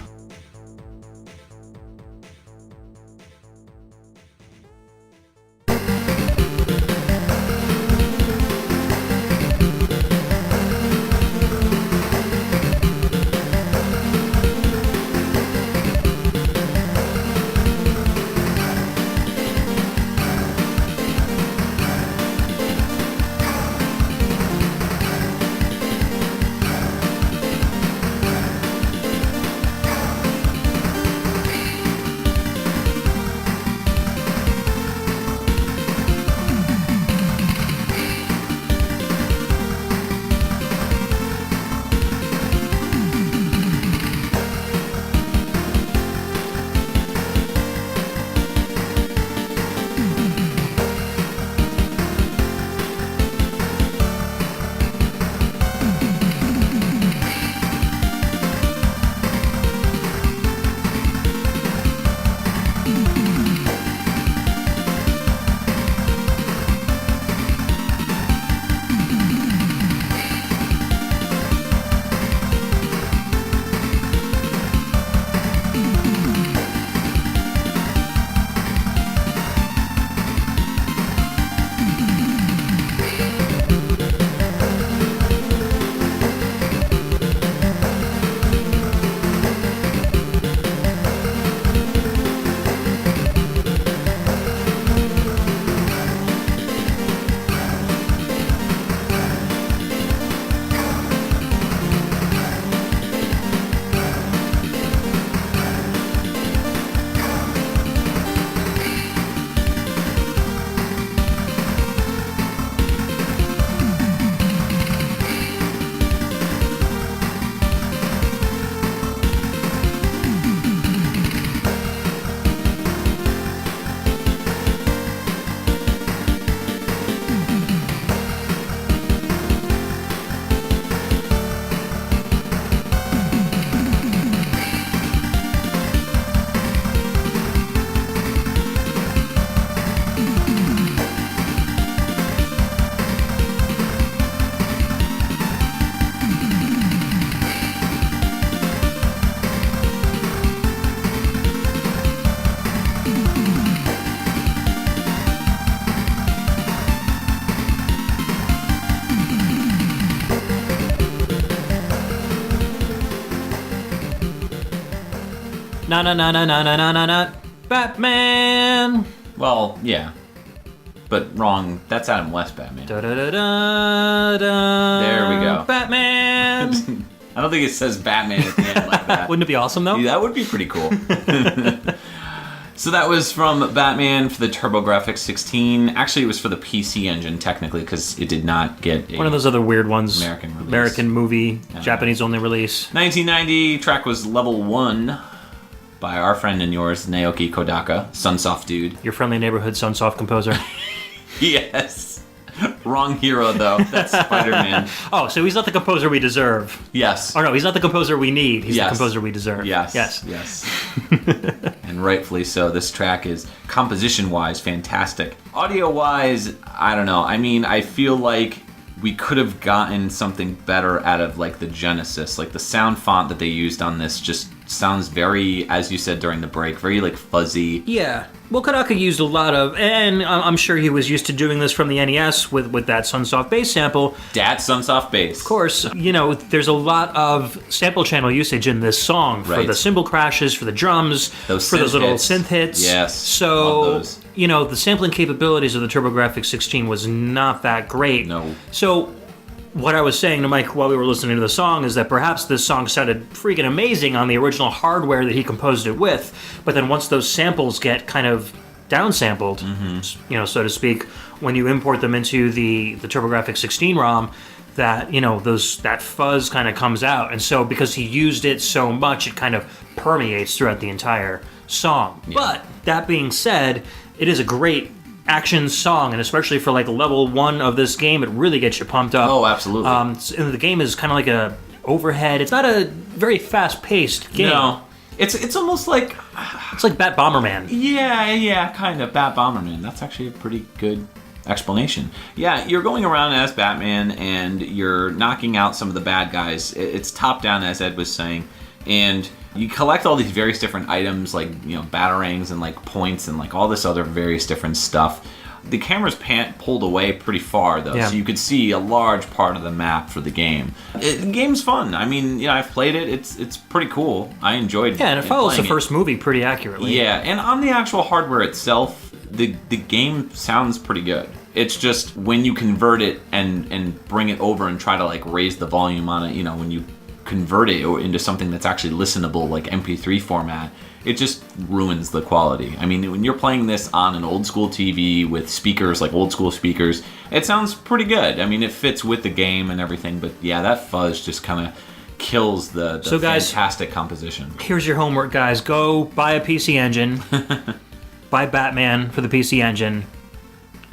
Na na na na na na na na na. Batman. Well, yeah. But wrong. That's Adam West Batman. Da da da da da. There we go. Batman. I don't think it says Batman at the end like that. Wouldn't it be awesome though? Yeah, that would be pretty cool. So that was from Batman for the TurboGrafx 16. Actually, it was for the PC Engine, technically, because it did not get a One of those other weird ones. American release. American movie, Japanese only release. 1990, track was Level 1 by our friend and yours, Naoki Kodaka, Sunsoft dude. Your friendly neighborhood Sunsoft composer. Yes. Wrong hero, though. That's Spider-Man. Oh, so he's not the composer we deserve. Yes. Oh, no, he's not the composer we need. He's Yes. the composer we deserve. Yes. Yes. And rightfully so. This track is, composition-wise, fantastic. Audio-wise, I don't know. I mean, I feel like we could have gotten something better out of, like, the Genesis. Like, the sound font that they used on this just sounds very, as you said during the break, very, like, fuzzy. Yeah. Well, Kodaka used a lot of, and I'm sure he was used to doing this from the NES with that Sunsoft bass sample. That's Sunsoft bass. Of course, you know, there's a lot of sample channel usage in this song for Right. the cymbal crashes, for the drums, for those synth little hits. synth hits. Yes, So, love those. you know, the sampling capabilities of the TurboGrafx 16 was not that great. No. So, what I was saying to Mike while we were listening to the song is that perhaps this song sounded freaking amazing on the original hardware that he composed it with, but then once those samples get kind of downsampled, you know, so to speak, when you import them into the TurboGrafx 16 ROM, that, you know, that fuzz kind of comes out. And so because he used it so much, it kind of permeates throughout the entire song. Yeah. But that being said, it is a great action song, and especially for like level 1 of this game, it really gets you pumped up. Oh, absolutely. And the game is kind of like a overhead. It's not a very fast-paced game. No. It's almost like... It's like Bat Bomberman. Yeah, kind of. Bat Bomberman. That's actually a pretty good explanation. Yeah, you're going around as Batman, and you're knocking out some of the bad guys. It's top-down, as Ed was saying, and you collect all these various different items, like, you know, batarangs and, like, points and, like, all this other various different stuff. The camera's pulled away pretty far, though, so you could see a large part of the map for the game. The game's fun. I mean, you know, I've played it. It's pretty cool. I enjoyed it. Yeah, and it follows the first movie pretty accurately. Yeah, and on the actual hardware itself, the game sounds pretty good. It's just when you convert it and bring it over and try to, like, raise the volume on it, you know, when you convert it into something that's actually listenable, like MP3 format, it just ruins the quality. I mean, when you're playing this on an old school TV with speakers, like old school speakers, it sounds pretty good. I mean, it fits with the game and everything, but yeah, that fuzz just kind of kills the so guys, fantastic composition. Here's your homework, guys. Go buy a PC Engine, buy Batman for the PC Engine,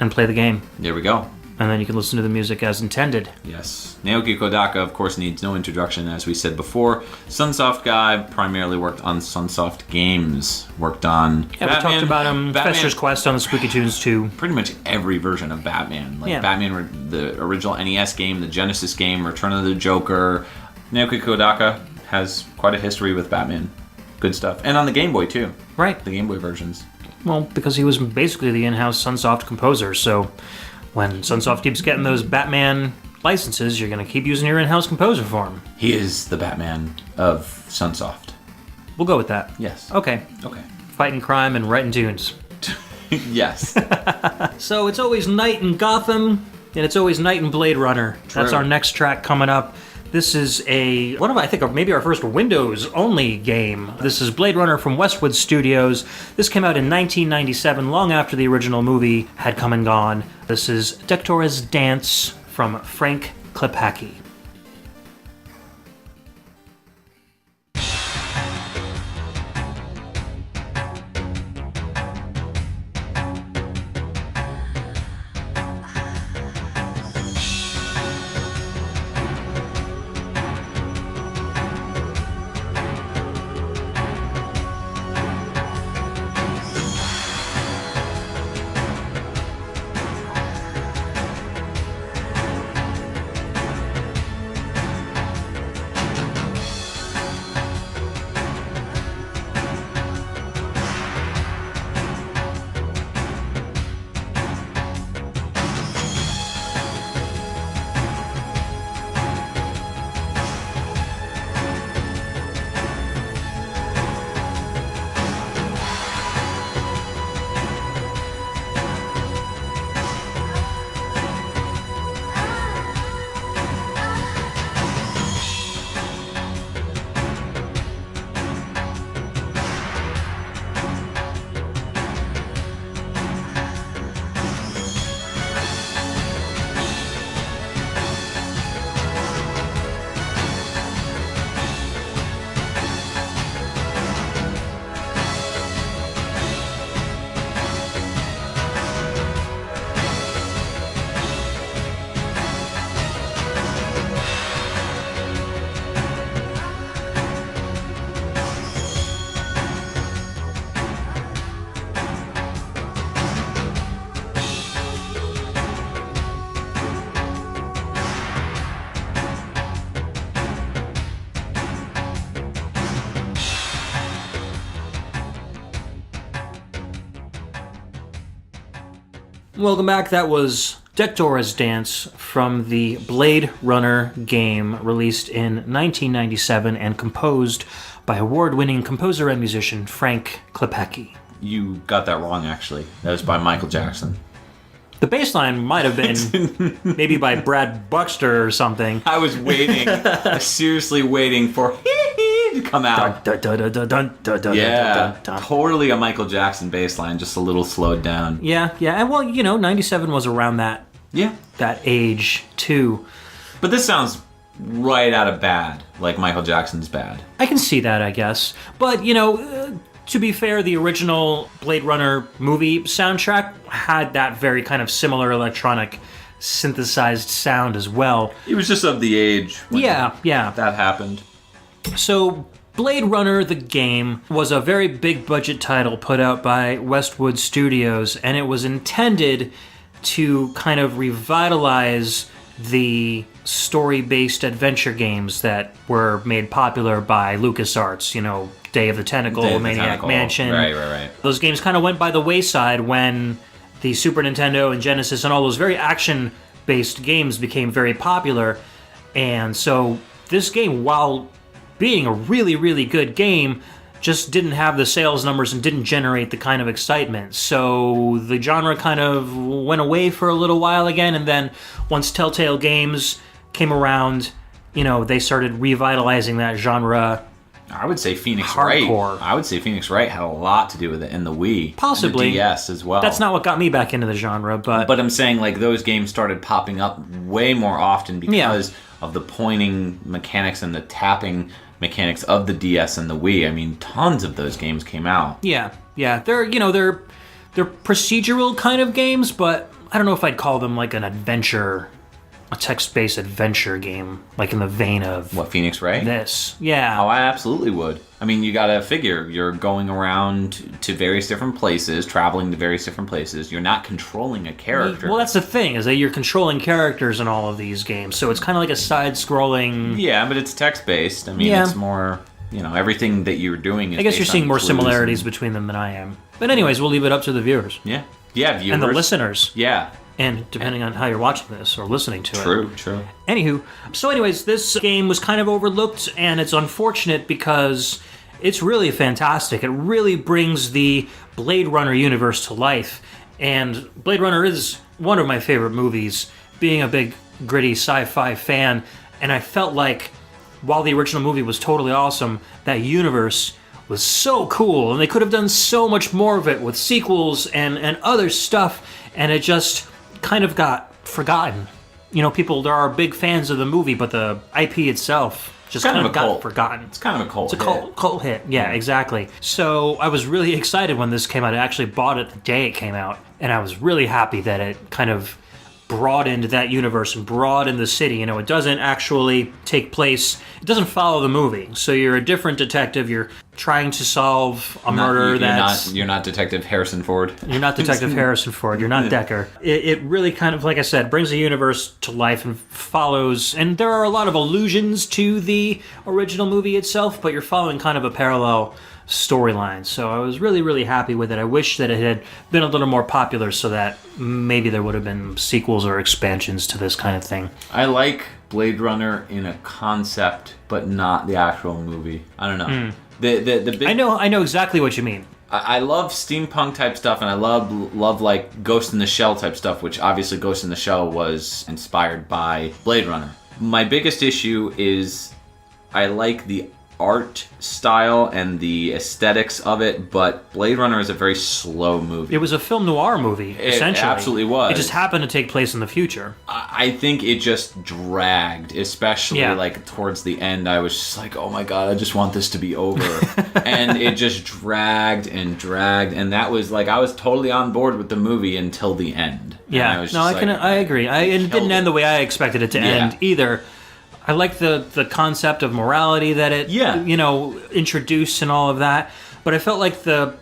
and play the game. There we go. And then you can listen to the music as intended. Yes. Naoki Kodaka, of course, needs no introduction, as we said before. Sunsoft guy, primarily worked on Sunsoft games. Worked on Yeah, Batman, we talked about him. Batman, Fester's Quest on the Spooky Tunes 2. pretty much every version of Batman. Like Batman, the original NES game, the Genesis game, Return of the Joker. Naoki Kodaka has quite a history with Batman. Good stuff. And on the Game Boy, too. Right. The Game Boy versions. Well, because he was basically the in-house Sunsoft composer, so when Sunsoft keeps getting those Batman licenses, you're going to keep using your in-house composer for him. He is the Batman of Sunsoft. We'll go with that. Yes. Okay. Fighting crime and writing tunes. Yes. So it's always night in Gotham, and it's always night in Blade Runner. True. That's our next track coming up. This is I think maybe our first Windows-only game. This is Blade Runner from Westwood Studios. This came out in 1997, long after the original movie had come and gone. This is Decktora's Dance from Frank Klepacki. Welcome back. That was Decktora's Dance from the Blade Runner game, released in 1997 and composed by award-winning composer and musician Frank Klepacki. You got that wrong, actually. That was by Michael Jackson. The bass line might have been maybe by Brad Buxter or something. I was waiting, seriously waiting for to come out. Yeah, totally a Michael Jackson bass line, just a little slowed down. Yeah, and well, 97 was around that age, too. But this sounds right out of Bad, like Michael Jackson's Bad. I can see that, I guess. But, to be fair, the original Blade Runner movie soundtrack had that very kind of similar electronic synthesized sound as well. He was just of the age when yeah. that happened. So, Blade Runner, the game, was a very big budget title put out by Westwood Studios, and it was intended to kind of revitalize the story-based adventure games that were made popular by LucasArts, Day of the Tentacle, Maniac Mansion. Right. Those games kind of went by the wayside when the Super Nintendo and Genesis and all those very action-based games became very popular. And so this game, while being a really, really good game, just didn't have the sales numbers and didn't generate the kind of excitement. So the genre kind of went away for a little while again, and then once Telltale Games came around, they started revitalizing that genre. I would say Phoenix Hardcore. Wright. I would say Phoenix Wright had a lot to do with it, and the Wii. Possibly. And the DS as well. That's not what got me back into the genre, but I'm saying, those games started popping up way more often because of the pointing mechanics and the tapping mechanics of the DS and the Wii. I mean, tons of those games came out. Yeah. They're procedural kind of games, but I don't know if I'd call them like an adventure, a text-based adventure game, like in the vein of What, Phoenix Wright? this. Yeah. Oh, I absolutely would. I mean, you gotta figure, you're going around to various different places, traveling to various different places. You're not controlling a character. Well, that's the thing, is that you're controlling characters in all of these games, so it's kind of like a side-scrolling... Yeah, but it's text-based. I mean, it's more, everything that you're doing is I guess you're based seeing on more clues similarities between them than I am. But anyways, we'll leave it up to the viewers. Yeah, viewers. And the listeners. Yeah. And depending on how you're watching this or listening to it. True. Anywho, so anyways, this game was kind of overlooked, and it's unfortunate because it's really fantastic. It really brings the Blade Runner universe to life. And Blade Runner is one of my favorite movies, being a big, gritty sci-fi fan. And I felt like, while the original movie was totally awesome, that universe was so cool. And they could have done so much more of it with sequels and other stuff. And it just kind of got forgotten. There are big fans of the movie, but the IP itself just kind of got forgotten. It's kind of a cult hit. It's a cult hit. Yeah, exactly. So I was really excited when this came out. I actually bought it the day it came out, and I was really happy that it kind of broadened that universe and broadened the city. It doesn't actually take place, it doesn't follow the movie. So you're a different detective, you're trying to solve a murder You're not Detective Harrison Ford. You're not Detective Harrison Ford, you're not Decker. It really kind of, like I said, brings the universe to life and follows, and there are a lot of allusions to the original movie itself, but you're following kind of a parallel storyline. So I was really, really happy with it. I wish that it had been a little more popular so that maybe there would have been sequels or expansions to this kind of thing. I like Blade Runner in a concept, but not the actual movie. I don't know. The big... I know exactly what you mean. I love steampunk type stuff, and I love like Ghost in the Shell type stuff, which obviously Ghost in the Shell was inspired by Blade Runner. My biggest issue is I like the art style and the aesthetics of it, but Blade Runner is a very slow movie. It was a film noir movie, essentially. It absolutely was. It just happened to take place in the future. I think it just dragged, especially like towards the end. I was just like, oh my god, I just want this to be over. And it just dragged, and that was like, I was totally on board with the movie until the end. Yeah, I agree. It didn't end the way I expected it to end either. I like the concept of morality that it introduced and all of that, but I felt like the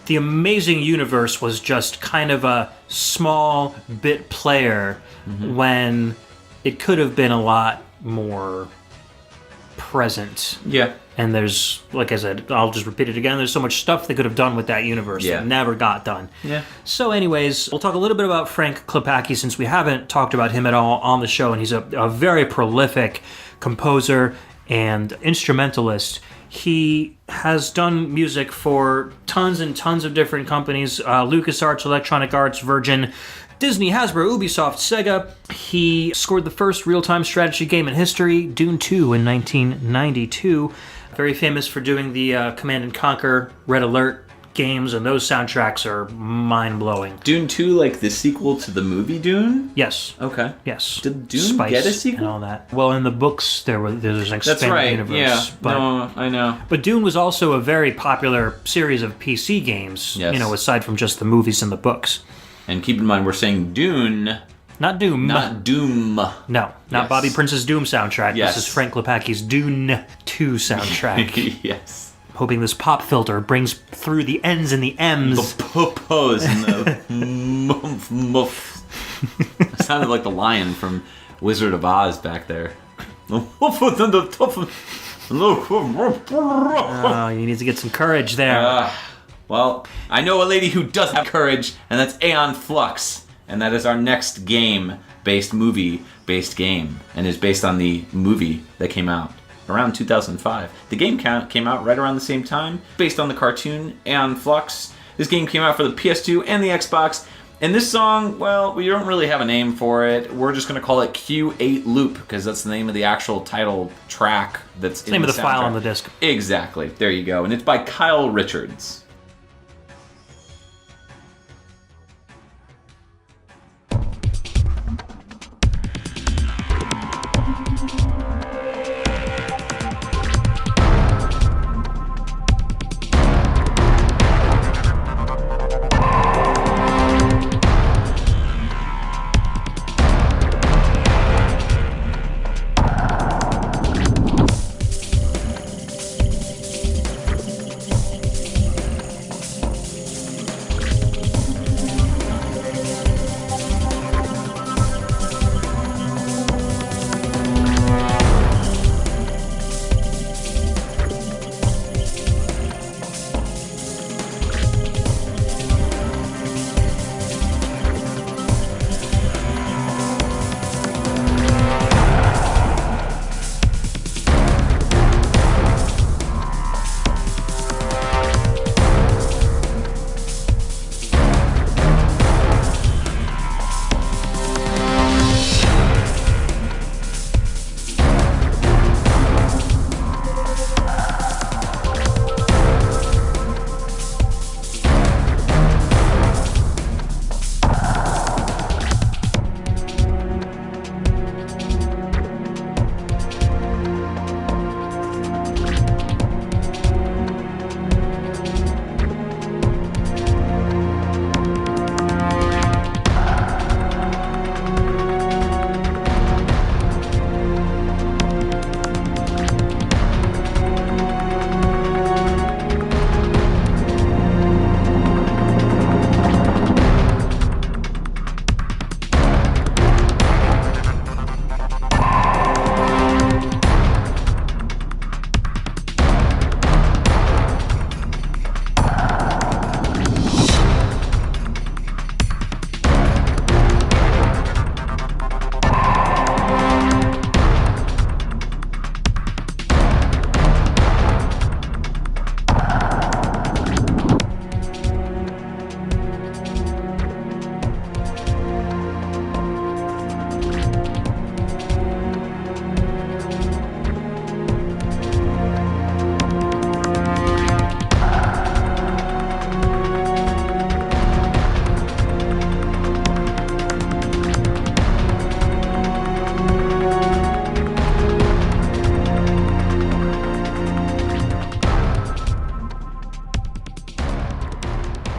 amazing universe was just kind of a small bit player when it could have been a lot more present. Yeah. And there's, like I said, I'll just repeat it again, there's so much stuff they could have done with that universe that never got done. Yeah. So anyways, we'll talk a little bit about Frank Klepacki since we haven't talked about him at all on the show, and he's a very prolific composer and instrumentalist. He has done music for tons and tons of different companies, LucasArts, Electronic Arts, Virgin, Disney, Hasbro, Ubisoft, Sega. He scored the first real-time strategy game in history, Dune 2, in 1992. Very famous for doing the Command & Conquer, Red Alert games, and those soundtracks are mind-blowing. Dune 2, like the sequel to the movie Dune? Yes. Okay. Yes. Did Dune Spice get a sequel? and all that. Well, in the books, there's an expanded That's right. universe. Yeah. But, no, I know. But Dune was also a very popular series of PC games, Yes. aside from just the movies and the books. And keep in mind, we're saying Dune, Not Doom. not Doom. No, not Yes. Bobby Prince's Doom soundtrack. Yes. This is Frank Klepacki's Dune 2 soundtrack. Yes. Hoping this pop filter brings through the N's and the M's. The popos and the muff. It sounded like the lion from Wizard of Oz back there. Oh, you need to get some courage there. Well, I know a lady who does have courage, and that's Aeon Flux. And that is our next movie-based game, and is based on the movie that came out around 2005. The game came out right around the same time, based on the cartoon Aeon Flux. This game came out for the PS2 and the Xbox. And this song, well, we don't really have a name for it. We're just going to call it Q8 Loop, because that's the name of the actual title track that's in the name of the file soundtrack. on the disc. Exactly. There you go. And it's by Kyle Richards.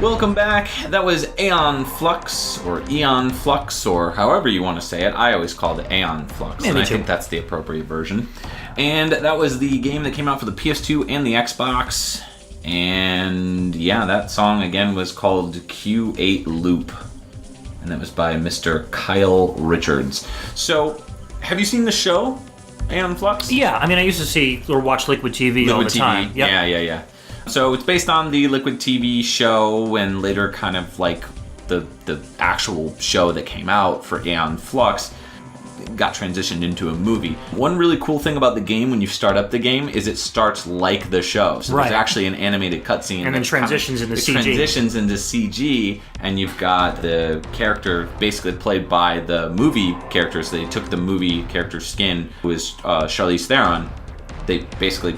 Welcome back. That was Aeon Flux, or Eon Flux, or however you want to say it. I always called it Aeon Flux, and I think that's the appropriate version. And that was the game that came out for the PS2 and the Xbox. And yeah, that song again was called Q8 Loop. And that was by Mr. Kyle Richards. So, have you seen the show? Aeon Flux? Yeah, I mean, I used to see or watch Liquid TV all the time. Yep. Yeah. So it's based on the Liquid TV show and later kind of like the actual show that came out for Aeon Flux got transitioned into a movie. One really cool thing about the game when you start up the game is it starts like the show. So there's actually an animated cutscene. And then transitions into CG. Transitions into CG, and you've got the character basically played by the movie characters. They took the movie character skin, who is Charlize Theron. They basically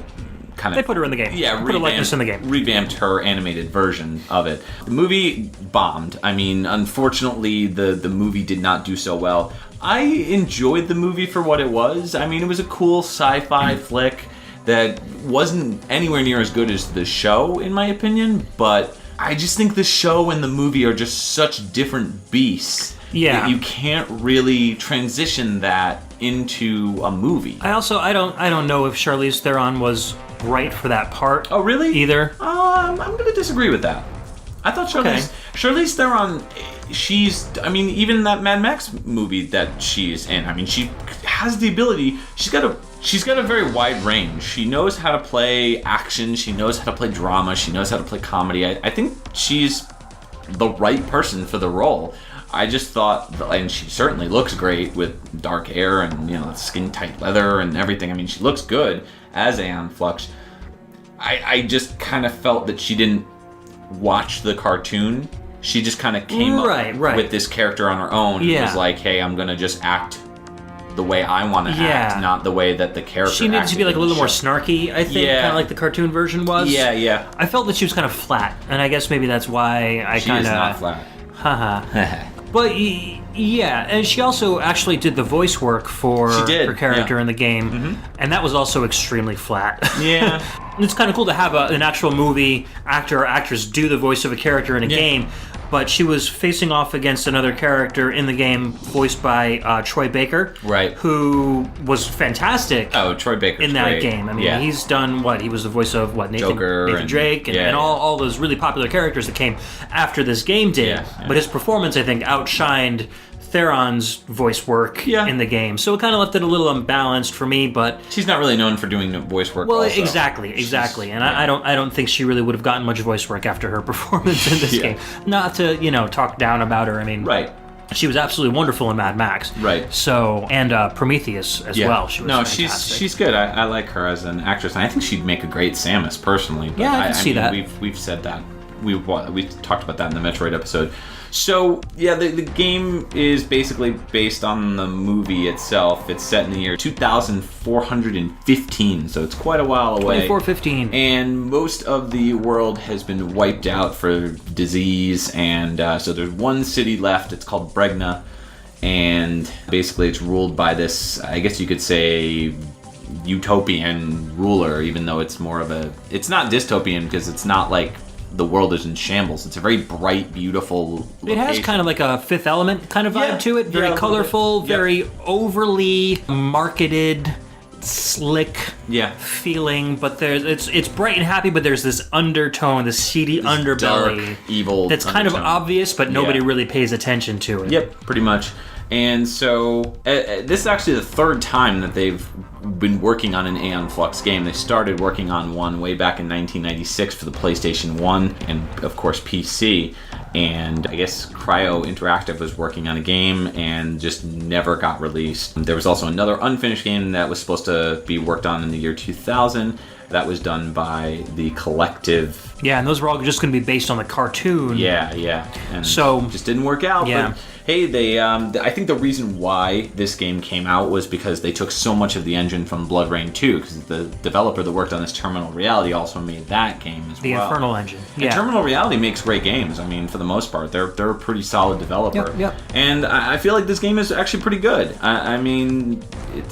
kind of... They put her in the game. Yeah, put a likeness in the game. Revamped her animated version of it. The movie bombed. I mean, unfortunately, the movie did not do so well. I enjoyed the movie for what it was. I mean, it was a cool sci-fi flick that wasn't anywhere near as good as the show, in my opinion, but I just think the show and the movie are just such different beasts. Yeah. That you can't really transition that into a movie. I don't know if Charlize Theron was right for that part. Oh, really? Either. I'm going to disagree with that. I thought Charlize Theron, even that Mad Max movie that she's in, I mean, she has the ability, she's got a very wide range. She knows how to play action, she knows how to play drama, she knows how to play comedy. I think she's the right person for the role. I just thought, and she certainly looks great with dark hair and, skin tight leather and everything. I mean, she looks good as Aeon Flux. I just kind of felt that she didn't watch the cartoon. She just kind of came up with this character on her own and was like, hey, I'm going to just act the way I want to act, not the way that the character She needed to be like a little more snarky, I think, kind of like the cartoon version was. Yeah. I felt that she was kind of flat, and I guess maybe that's why I kind of... She is not flat. Haha. But yeah, and she also actually did the voice work for her character in the game, and that was also extremely flat. Yeah. It's kind of cool to have an actual movie actor or actress do the voice of a character in a game, but she was facing off against another character in the game voiced by Troy Baker, who was fantastic. Oh, Troy Baker in that game. I mean, he's done what? He was the voice of what? Nathan Drake and all those really popular characters that came after this game did. But his performance, I think, outshined Theron's voice work in the game, so it kind of left it a little unbalanced for me. But she's not really known for doing voice work. Well, also. exactly, and I don't think she really would have gotten much voice work after her performance in this game. Not to talk down about her. I mean, she was absolutely wonderful in Mad Max. Right. So and Prometheus as well. She was fantastic. she's good. I like her as an actress, and I think she'd make a great Samus personally. But I can see that. We've said that. We talked about that in the Metroid episode. So, the game is basically based on the movie itself. It's set in the year 2415, so it's quite a while away. 2415. And most of the world has been wiped out for disease, and so there's one city left. It's called Bregna, and basically it's ruled by this, I guess you could say, utopian ruler, even though it's more of a... It's not dystopian, because it's not like... the world is in shambles. It's a very bright, beautiful location. It has kind of like a Fifth Element kind of vibe to it. Very colorful, very overly marketed, slick feeling. But it's bright and happy, but there's this undertone, this seedy underbelly. Dark, evil that's kind of obvious, but nobody really pays attention to it. Yep, pretty much. And so this is actually the third time that they've been working on an Aeon Flux game. They started working on one way back in 1996 for the PlayStation 1 and, of course, PC. And I guess Cryo Interactive was working on a game and just never got released. There was also another unfinished game that was supposed to be worked on in the year 2000. That was done by the Collective. Yeah, and those were all just going to be based on the cartoon. Yeah. And so just didn't work out. Yeah. But hey, they I think the reason why this game came out was because they took so much of the engine from Blood Rain 2, because the developer that worked on this Terminal Reality also made that game as well. The Infernal engine. Yeah. And Terminal Reality makes great games. I mean, for the most part, they're a pretty solid developer. Yep. And I feel like this game is actually pretty good. I mean,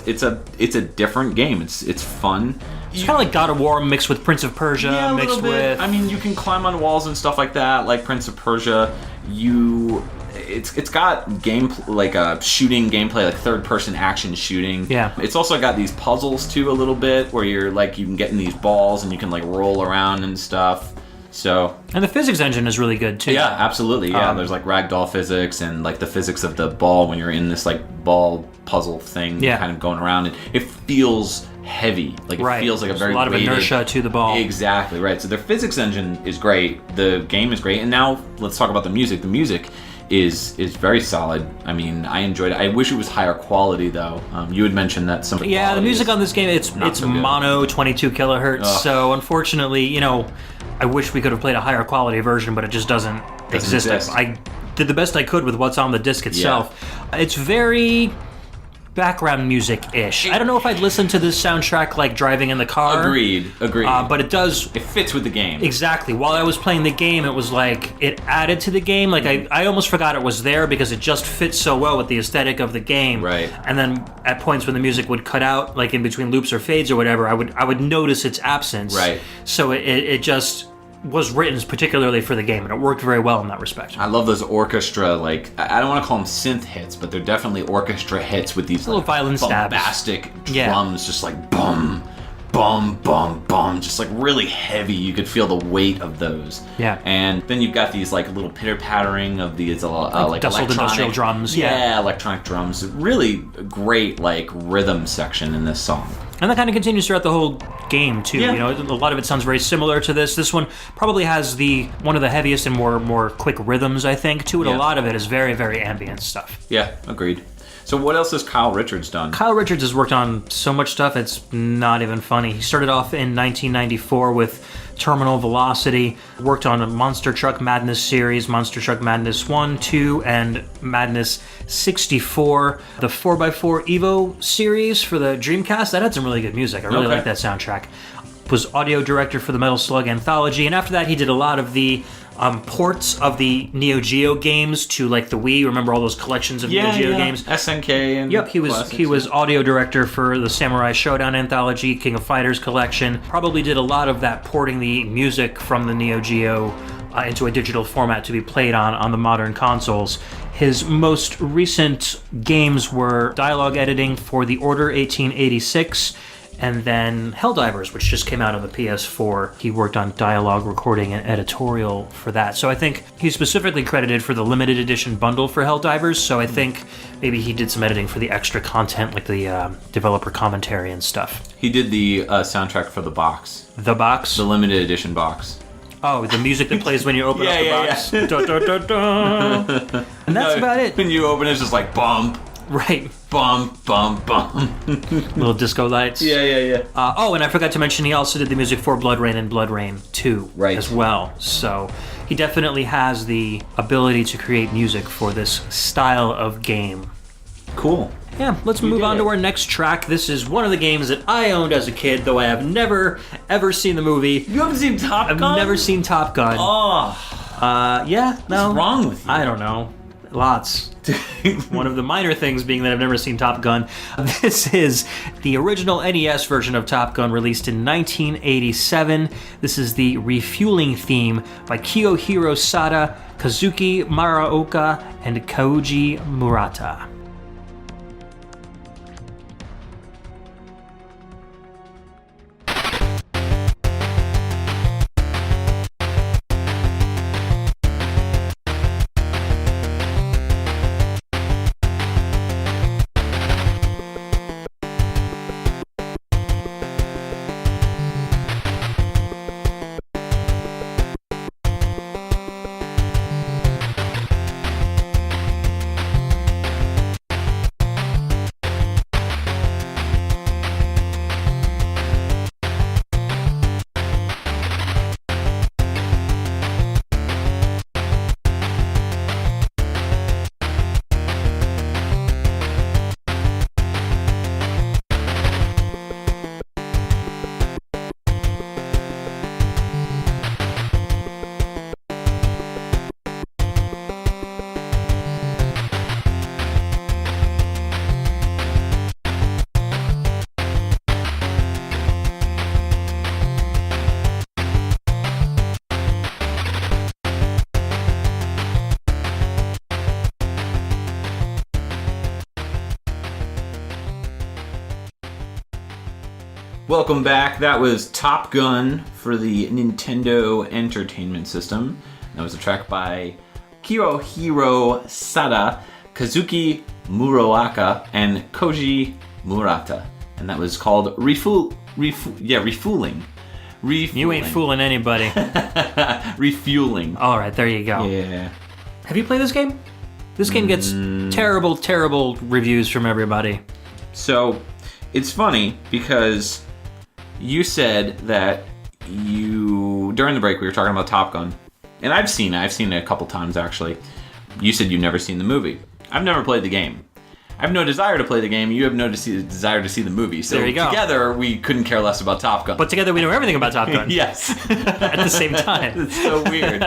it's a different game. It's fun. It's kind of like God of War mixed with Prince of Persia mixed with... I mean, you can climb on walls and stuff like that, like Prince of Persia. It's got shooting gameplay, like third-person action shooting. Yeah. It's also got these puzzles too a little bit, where you can get in these balls and you can roll around and stuff. So And the physics engine is really good too. yeah, absolutely. Yeah, there's like ragdoll physics and like the physics of the ball when you're in this like ball puzzle thing, kind of going around. And it feels heavy. Like it feels like a very a lot of weighted, inertia to the ball. Exactly right. So their physics engine is great. The game is great. And now let's talk about the music. The music is very solid. I mean, I enjoyed it. I wish it was higher quality though. You had mentioned that some of the music on this game it's so mono 22 kilohertz. So unfortunately, you know, I wish we could have played a higher quality version, but it just doesn't exist. I did the best I could with what's on the disc itself. Yeah. It's very background music-ish. I don't know if I'd listen to this soundtrack like driving in the car. Agreed. But it does... It fits with the game. Exactly. While I was playing the game, it was like, it added to the game. Like, I almost forgot it was there because it just fits so well with the aesthetic of the game. Right. And then at points when the music would cut out, like in between loops or fades or whatever, I would notice its absence. Right. So it just was written particularly for the game, and it worked very well in that respect. I love those orchestra, like, I don't want to call them synth hits, but they're definitely orchestra hits with these little violin stabs, bombastic drums, just like bum, bum, bum, bum, just like really heavy. You could feel the weight of those. Yeah. And then you've got these like little pitter-pattering of these like industrial drums. Yeah, electronic drums. Really great like rhythm section in this song. And that kind of continues throughout the whole game too. Yeah. You know, a lot of it sounds very similar to this. This one probably has one of the heaviest and more quick rhythms, I think, to it. Yeah. A lot of it is very, very ambient stuff. Yeah, agreed. So what else has Kyle Richards done? Kyle Richards has worked on so much stuff, it's not even funny. He started off in 1994 with Terminal Velocity, worked on a Monster Truck Madness series, Monster Truck Madness 1, 2, and Madness 64. The 4x4 Evo series for the Dreamcast, that had some really good music. I really like that soundtrack. Was audio director for the Metal Slug anthology, and after that he did a lot of the ports of the Neo Geo games to like the Wii. Remember all those collections of Neo Geo games? SNK and Yep, he was audio director for the Samurai Showdown anthology, King of Fighters collection. Probably did a lot of that, porting the music from the Neo Geo into a digital format to be played on the modern consoles. His most recent games were dialogue editing for The Order 1886, and then Helldivers, which just came out on the PS4. He worked on dialogue recording and editorial for that. So I think he's specifically credited for the limited edition bundle for Helldivers, so I think maybe he did some editing for the extra content, like the developer commentary and stuff. He did the soundtrack for the box. The box? The limited edition box. Oh, the music that plays when you open up the box. Yeah. Da, da, da, da. And that's about it. When you open it, it's just like bump. Right. Bump, bump, bump. Little disco lights. Yeah. And I forgot to mention he also did the music for Blood Rain and Blood Rain 2 as well. So he definitely has the ability to create music for this style of game. Cool. Yeah, let's move on to our next track. This is one of the games that I owned as a kid, though I have never, ever seen the movie. You haven't seen Top Gun? I've never seen Top Gun. Oh. Yeah, no. What's wrong with you? I don't know. Lots. One of the minor things being that I've never seen Top Gun. This is the original NES version of Top Gun, released in 1987. This is the refueling theme by Kiyohiro Sada, Kazuki Muraoka, and Koji Murata. Welcome back. That was Top Gun for the Nintendo Entertainment System. That was a track by Kiyohiro Sada, Kazuki Muroaka, and Koji Murata. And that was called Refueling. Refueling. You ain't fooling anybody. Refueling. All right, there you go. Yeah. Have you played this game? This game gets terrible, terrible reviews from everybody. So, it's funny because you said that during the break we were talking about Top Gun, and I've seen it a couple times actually. You said you've never seen the movie. I've never played the game. I have no desire to play the game. You have no desire to see the movie. So there you go. Together we couldn't care less about Top Gun. But together we know everything about Top Gun. Yes. At the same time. It's so weird.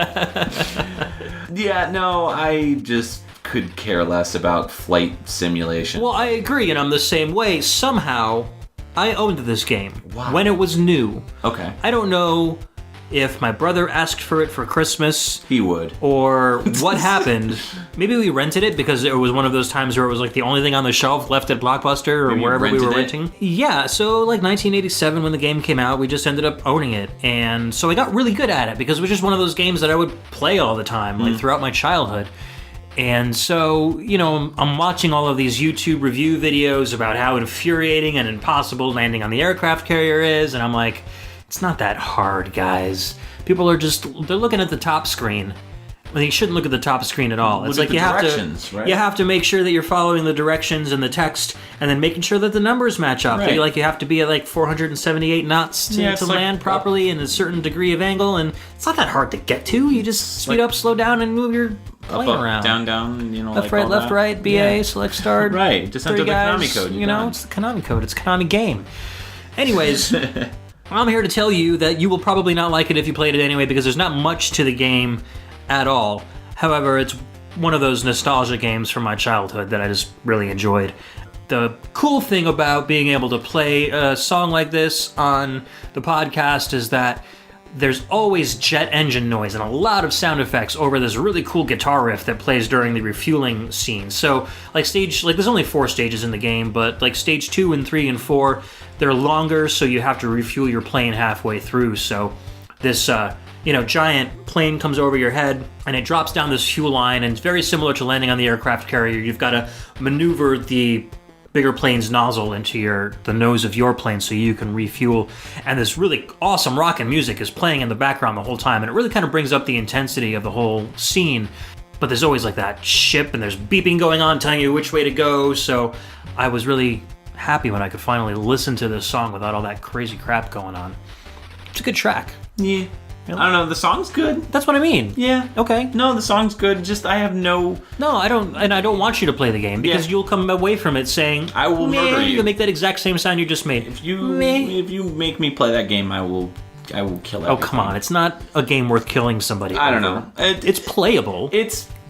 Yeah, no, I just could care less about flight simulation. Well, I agree, and I'm the same way. Somehow, I owned this game Wow. when it was new. Okay. I don't know if my brother asked for it for Christmas He would. or what happened. Maybe we rented it because it was one of those times where it was like the only thing on the shelf left at Blockbuster or Maybe you wherever we were rented it? renting. Yeah, so like 1987 when the game came out, we just ended up owning it. And so I got really good at it because it was just one of those games that I would play all the time, like throughout my childhood. And so, you know, I'm watching all of these YouTube review videos about how infuriating and impossible landing on the aircraft carrier is, and I'm like, it's not that hard, guys. People are they're looking at the top screen. Well, you shouldn't look at the top screen at all. It's Look like at the directions, right? you have to make sure that you're following the directions and the text, and then making sure that the numbers match up. Right. Like you have to be at like 478 knots to it's like land properly in a certain degree of angle, and it's not that hard to get to. You just speed up, slow down, and move your plane Up, around. down, you know, Left, like right, all left, that. right, BA, Yeah. select start. Right, just enter three the guys, Konami code. You know, it's the Konami code. It's a Konami game. Anyways, I'm here to tell you that you will probably not like it if you played it anyway because there's not much to the game at all. However, it's one of those nostalgia games from my childhood that I just really enjoyed. The cool thing about being able to play a song like this on the podcast is that there's always jet engine noise and a lot of sound effects over this really cool guitar riff that plays during the refueling scene. So, there's only 4 stages in the game, but like stage 2 and 3 and 4, they're longer, so you have to refuel your plane halfway through. So this, giant plane comes over your head and it drops down this fuel line, and it's very similar to landing on the aircraft carrier. You've got to maneuver the bigger plane's nozzle into the nose of your plane so you can refuel. And this really awesome rockin' music is playing in the background the whole time, and it really kind of brings up the intensity of the whole scene. But there's always like that ship, and there's beeping going on telling you which way to go. So I was really happy when I could finally listen to this song without all that crazy crap going on. It's a good track. Yeah. I don't know, the song's good. That's what I mean. Yeah. Okay. No, the song's good. Just I have no. No, I don't, and I don't want you to play the game because you'll come away from it saying, I will murder you. You'll make that exact same sound you just made. If you make me play that game, I will kill everything. Oh, come on. It's not a game worth killing somebody I don't over. know. It's playable.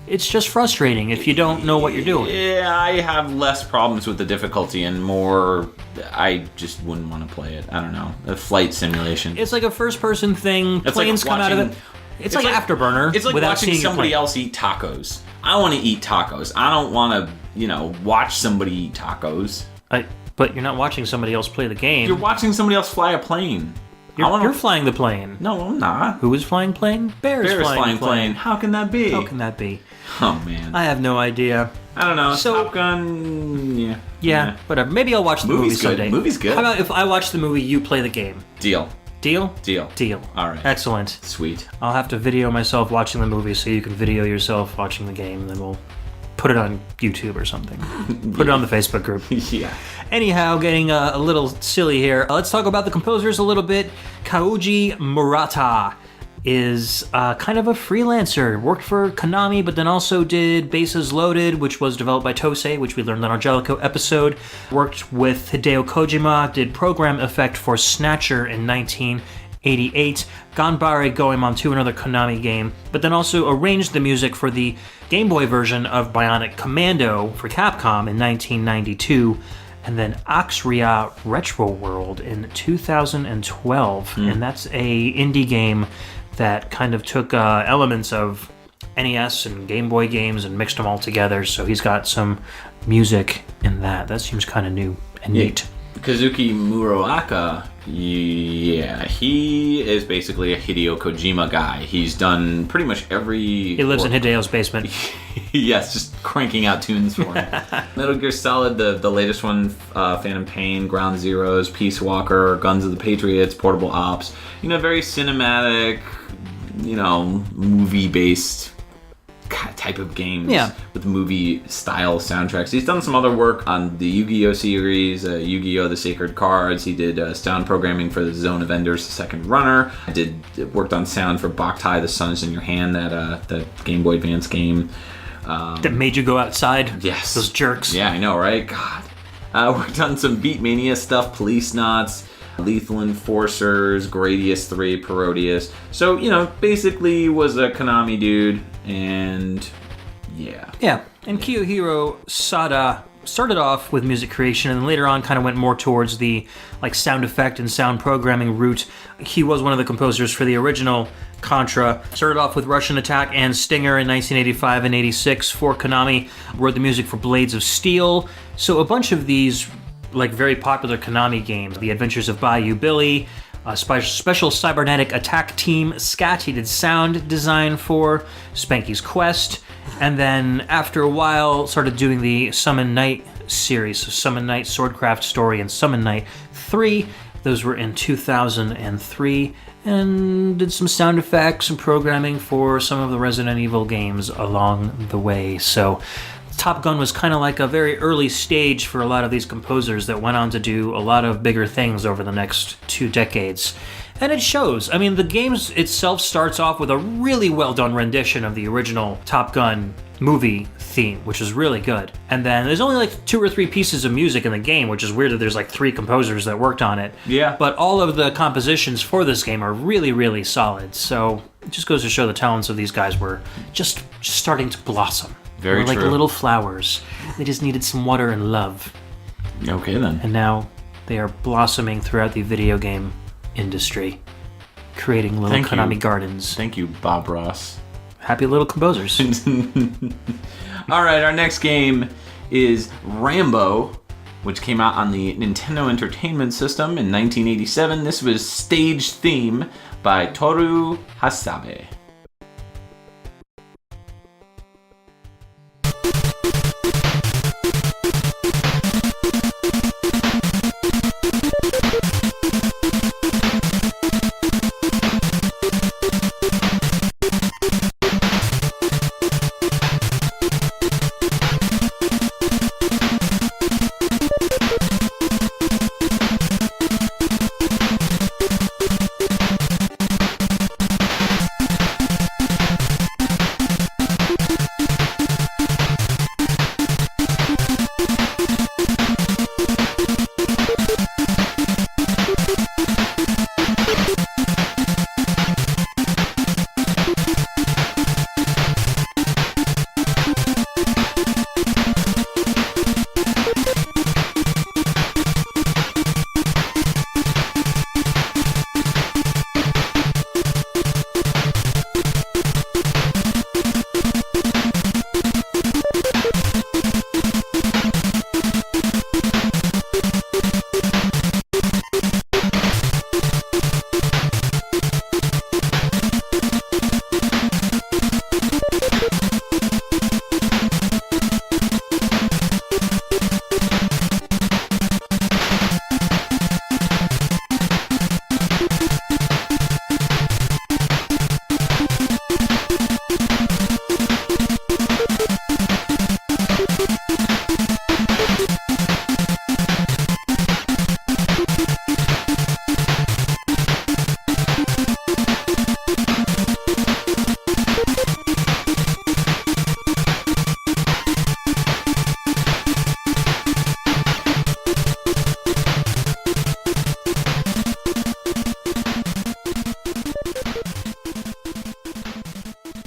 It's just frustrating if you don't know what you're doing. Yeah, I have less problems with the difficulty and more. I just wouldn't want to play it. I don't know. A flight simulation. It's like a first-person thing. It's Planes like come out of watching- it. It's like Afterburner. It's like without watching seeing your somebody plane. else eat tacos. I want to eat tacos. I don't want to, watch somebody eat tacos. But you're not watching somebody else play the game. You're watching somebody else fly a plane. You're flying the plane. No, I'm not. Who is flying plane? Bear's flying plane. How can that be? How can that be? Oh, man. I have no idea. I don't know. So- Top Gun, Yeah, whatever. Maybe I'll watch the movie Movie's good. someday. Movie's good. How about if I watch the movie, you play the game? Deal. Deal? Deal. Deal. All right. Excellent. Sweet. I'll have to video myself watching the movie so you can video yourself watching the game, and then we'll put it on YouTube or something. Put it on the Facebook group. Yeah. Anyhow, getting a little silly here. Let's talk about the composers a little bit. Koji Murata is kind of a freelancer. Worked for Konami, but then also did Bases Loaded, which was developed by Tosei, which we learned on our Jellicoe episode. Worked with Hideo Kojima, did program effect for Snatcher in 1988. Ganbare Goemon 2, another Konami game, but then also arranged the music for the Game Boy version of Bionic Commando for Capcom in 1992. And then Axria Retro World in 2012. And that's a indie game that kind of took elements of NES and Game Boy games and mixed them all together. So he's got some music in that. That seems kind of new and neat. Kazuki Muroaka Yeah, he is basically a Hideo Kojima guy. He's done pretty much every... He lives in Hideo's basement. Yes, just cranking out tunes for him. Metal Gear Solid, the latest one, Phantom Pain, Ground Zeroes, Peace Walker, Guns of the Patriots, Portable Ops. Very cinematic, movie-based type of games with movie-style soundtracks. He's done some other work on the Yu-Gi-Oh! Series, Yu-Gi-Oh! The Sacred Cards. He did sound programming for the Zone of Enders, The Second Runner. Worked on sound for Boktai, The Sun Is In Your Hand, that Game Boy Advance game. That made you go outside? Yes. Those jerks. Yeah, I know, right? God. Worked on some Beatmania stuff, Police Knots, Lethal Enforcers, Gradius 3, Parodius. So, basically was a Konami dude, and yeah. Yeah, and Kiyohiro Sada started off with music creation and later on kind of went more towards the sound effect and sound programming route. He was one of the composers for the original Contra. Started off with Russian Attack and Stinger in 1985 and 86 for Konami. Wrote the music for Blades of Steel. So a bunch of these very popular Konami games. The Adventures of Bayou Billy, Special Cybernetic Attack Team, Scat, he did sound design for, Spanky's Quest, and then after a while started doing the Summon Night series, so Summon Night, Swordcraft Story, and Summon Night 3. Those were in 2003, and did some sound effects and programming for some of the Resident Evil games along the way. So Top Gun was kind of like a very early stage for a lot of these composers that went on to do a lot of bigger things over the next 2 decades. And it shows. I mean, the game itself starts off with a really well-done rendition of the original Top Gun movie theme, which is really good. And then there's only 2 or 3 pieces of music in the game, which is weird that there's 3 composers that worked on it. Yeah. But all of the compositions for this game are really, really solid. So it just goes to show the talents of these guys were just starting to blossom. Very They were true. like little flowers. They just needed some water and love. Okay, then. And now they are blossoming throughout the video game industry, creating little Konami gardens. Thank you, Bob Ross. Happy little composers. All right, our next game is Rambo, which came out on the Nintendo Entertainment System in 1987. This was Stage Theme by Toru Hasabe.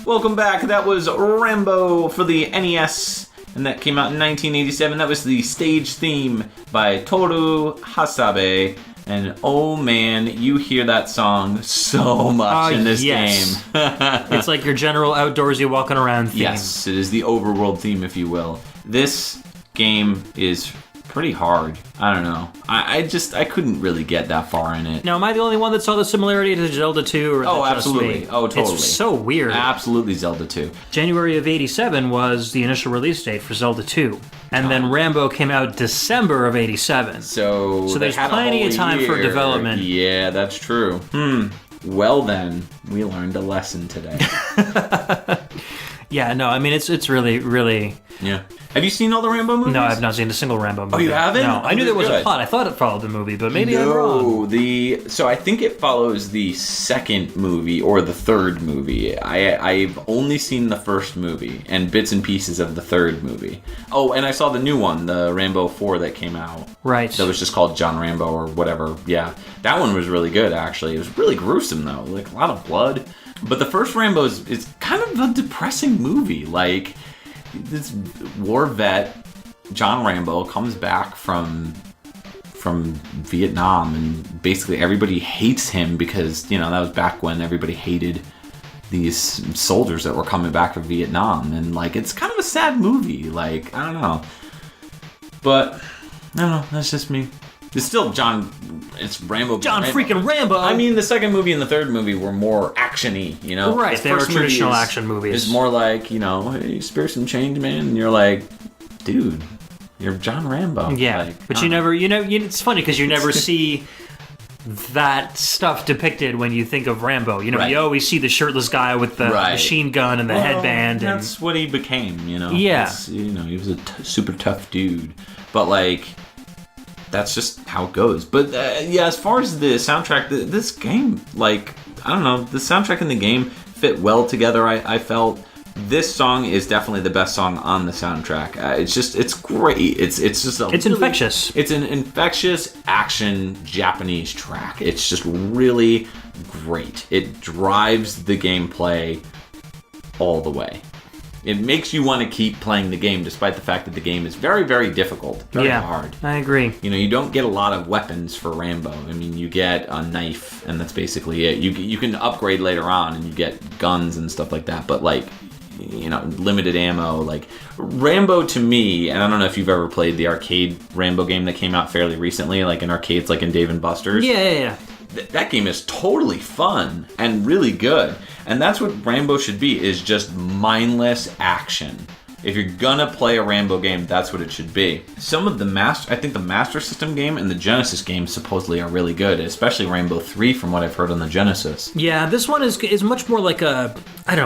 Welcome back. That was Rambo for the NES, and that came out in 1987. That was the stage theme by Toru Hasabe. And oh man, you hear that song so much in this game. It's like your general outdoorsy walking around theme. Yes, it is the overworld theme, if you will. This game is pretty hard. I don't know. I couldn't really get that far in it. Now, am I the only one that saw the similarity to Zelda 2? Or Oh, is that just absolutely. me? Oh, totally. It's so weird. Absolutely Zelda 2. January of 87 was the initial release date for Zelda 2. And then Rambo came out December of 87. So there's plenty of time for development. Yeah, that's true. Well then, we learned a lesson today. Yeah, no, I mean, it's really, really... Yeah. Have you seen all the Rambo movies? No, I've not seen a single Rambo movie. Oh, you haven't? No, I knew there was a plot. I thought it followed the movie, but maybe I'm wrong. So I think it follows the second movie or the third movie. I've only seen the first movie and bits and pieces of the third movie. Oh, and I saw the new one, the Rambo 4 that came out. Right. That was just called John Rambo or whatever. Yeah, that one was really good, actually. It was really gruesome, though. Like, a lot of blood. But the first Rambo is kind of a depressing movie. Like, this war vet, John Rambo, comes back from Vietnam, and basically everybody hates him because, that was back when everybody hated these soldiers that were coming back from Vietnam. And, like, it's kind of a sad movie. Like, I don't know. But, I don't know. That's just me. It's still it's Rambo. John freaking Rambo! I mean, the second movie and the third movie were more action-y, Right, The they were first traditional movie action movies. It's more like, hey, spare some change, man. And you're like, dude, you're John Rambo. Yeah, like, but you never, it's funny because you never see that stuff depicted when you think of Rambo. Right. You always see the shirtless guy with the machine gun and the headband. And that's what he became, Yeah. He was a super tough dude. But, like... That's just how it goes. But, as far as the soundtrack, this game, like, I don't know, the soundtrack and the game fit well together, I felt. This song is definitely the best song on the soundtrack. It's great. It's infectious. It's an infectious action Japanese track. It's just really great. It drives the gameplay all the way. It makes you want to keep playing the game, despite the fact that the game is very, very difficult, very hard. I agree. You don't get a lot of weapons for Rambo. I mean, you get a knife, and that's basically it. You can upgrade later on, and you get guns and stuff like that. But, like, limited ammo. Like, Rambo to me, and I don't know if you've ever played the arcade Rambo game that came out fairly recently, like in arcades, like in Dave & Buster's. Yeah. That game is totally fun and really good. And that's what Rambo should be, is just mindless action. If you're gonna play a Rambo game, that's what it should be. Some of the I think the Master System game and the Genesis game supposedly are really good, especially Rambo 3 from what I've heard on the Genesis. Yeah, this one is much more like a,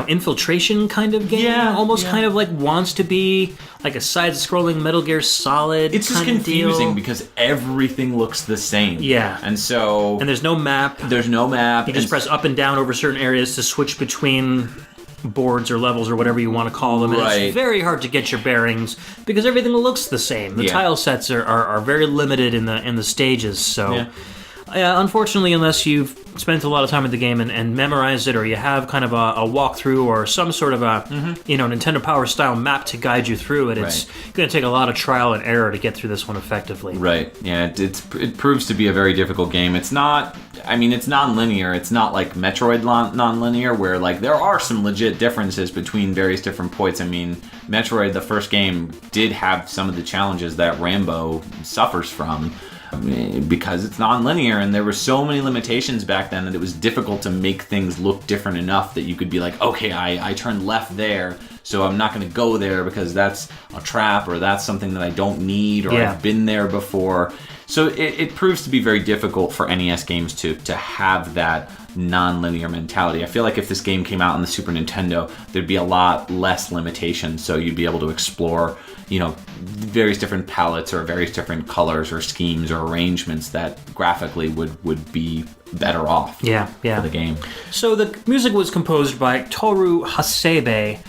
infiltration kind of game. Yeah, almost kind of like wants to be like a side-scrolling Metal Gear Solid. It's just kind of confusing deal. because everything looks the same. Yeah. And so... And there's no map. You just press up and down over certain areas to switch between boards or levels or whatever you want to call them. And it's very hard to get your bearings because everything looks the same. The tile sets are very limited in the stages. So, unfortunately, unless you've spent a lot of time with the game and memorized it, or you have kind of a walkthrough or some sort of a Nintendo Power style map to guide you through it, it's going to take a lot of trial and error to get through this one effectively. Right. Yeah. It proves to be a very difficult game. It's not. I mean, it's non-linear. It's not like Metroid non-linear, where like there are some legit differences between various different points. I mean, Metroid, the first game, did have some of the challenges that Rambo suffers from, because it's non-linear, and there were so many limitations back then that it was difficult to make things look different enough that you could be like, okay, I turned left there, so I'm not going to go there because that's a trap, or that's something that I don't need, or I've been there before. So it proves to be very difficult for NES games to have that non-linear mentality. I feel like if this game came out on the Super Nintendo, there'd be a lot less limitations, so you'd be able to explore, various different palettes or various different colors or schemes or arrangements that graphically would be better off for the game. So the music was composed by Toru Hasebe,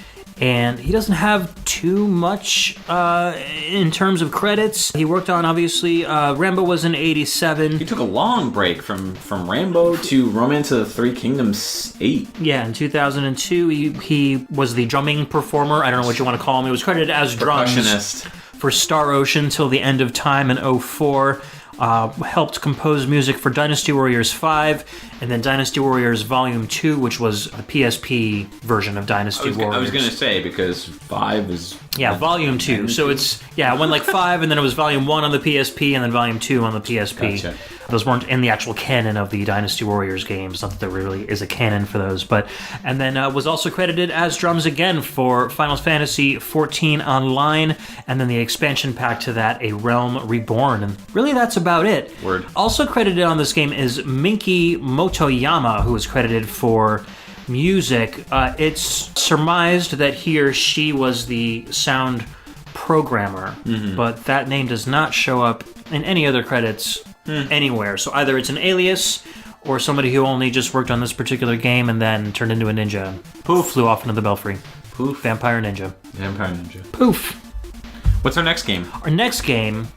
and he doesn't have too much in terms of credits. He worked on, obviously, Rambo was in 87. He took a long break from Rambo to Romance of the Three Kingdoms 8. Yeah, in 2002, he was the drumming performer. I don't know what you want to call him. He was credited as drums Percussionist for Star Ocean till the end of time in 04. helped compose music for Dynasty Warriors 5, and then Dynasty Warriors Volume 2, which was the PSP version of Dynasty Warriors. I was going to say, because 5 is... Yeah, Volume 2. So it went like 5, and then it was Volume 1 on the PSP, and then Volume 2 on the PSP. Gotcha. Those weren't in the actual canon of the Dynasty Warriors games. Not that there really is a canon for those. And then was also credited as drums again for Final Fantasy XIV Online, and then the expansion pack to that, A Realm Reborn. And really that's about it. Word. Also credited on this game is Minky Motoyama, who is credited for music. It's surmised that he or she was the sound programmer, but that name does not show up in any other credits anywhere. So either it's an alias or somebody who only just worked on this particular game and then turned into a ninja. Poof, flew off into the belfry. Poof. Vampire Ninja. Vampire Ninja. Poof. What's our next game? Our next game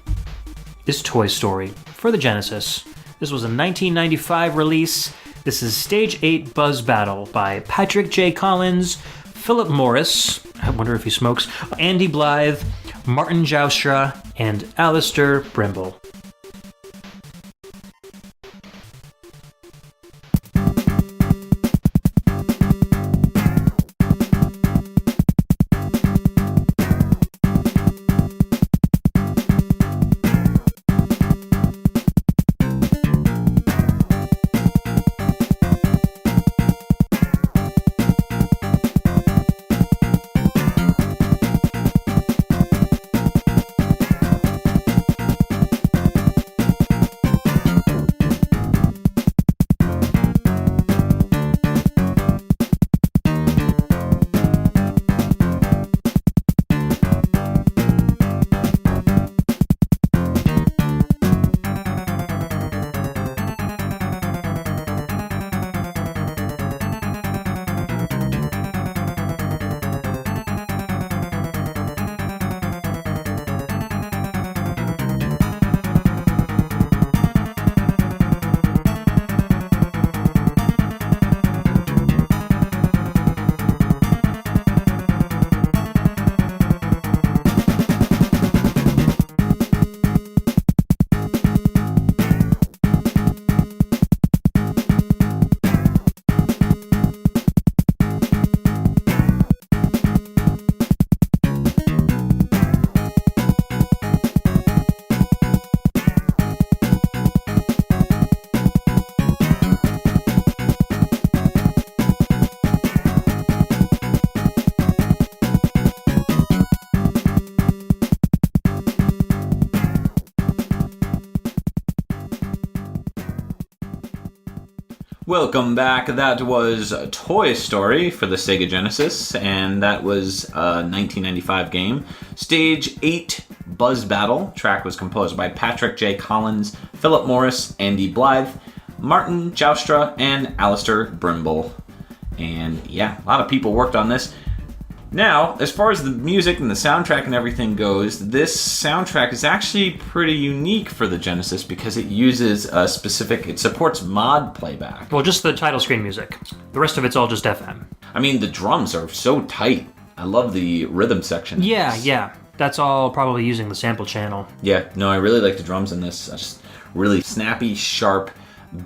is Toy Story for the Genesis. This was a 1995 release. This is Stage 8 Buzz Battle by Patrick J. Collins, Philip Morris, I wonder if he smokes, Andy Blythe, Martin Joustra, and Alistair Brimble. Welcome back. That was Toy Story for the Sega Genesis, and that was a 1995 game. Stage 8 Buzz Battle. Track was composed by Patrick J. Collins, Philip Morris, Andy Blythe, Martin Joustra, and Alistair Brimble. And yeah, a lot of people worked on this. Now, as far as the music and the soundtrack and everything goes, this soundtrack is actually pretty unique for the Genesis because it uses a specific, it supports mod playback. Well, just the title screen music. The rest of it's all just FM. I mean, the drums are so tight. I love the rhythm section. Yeah. That's all probably using the sample channel. Yeah, no, I really like the drums in this. Just really snappy, sharp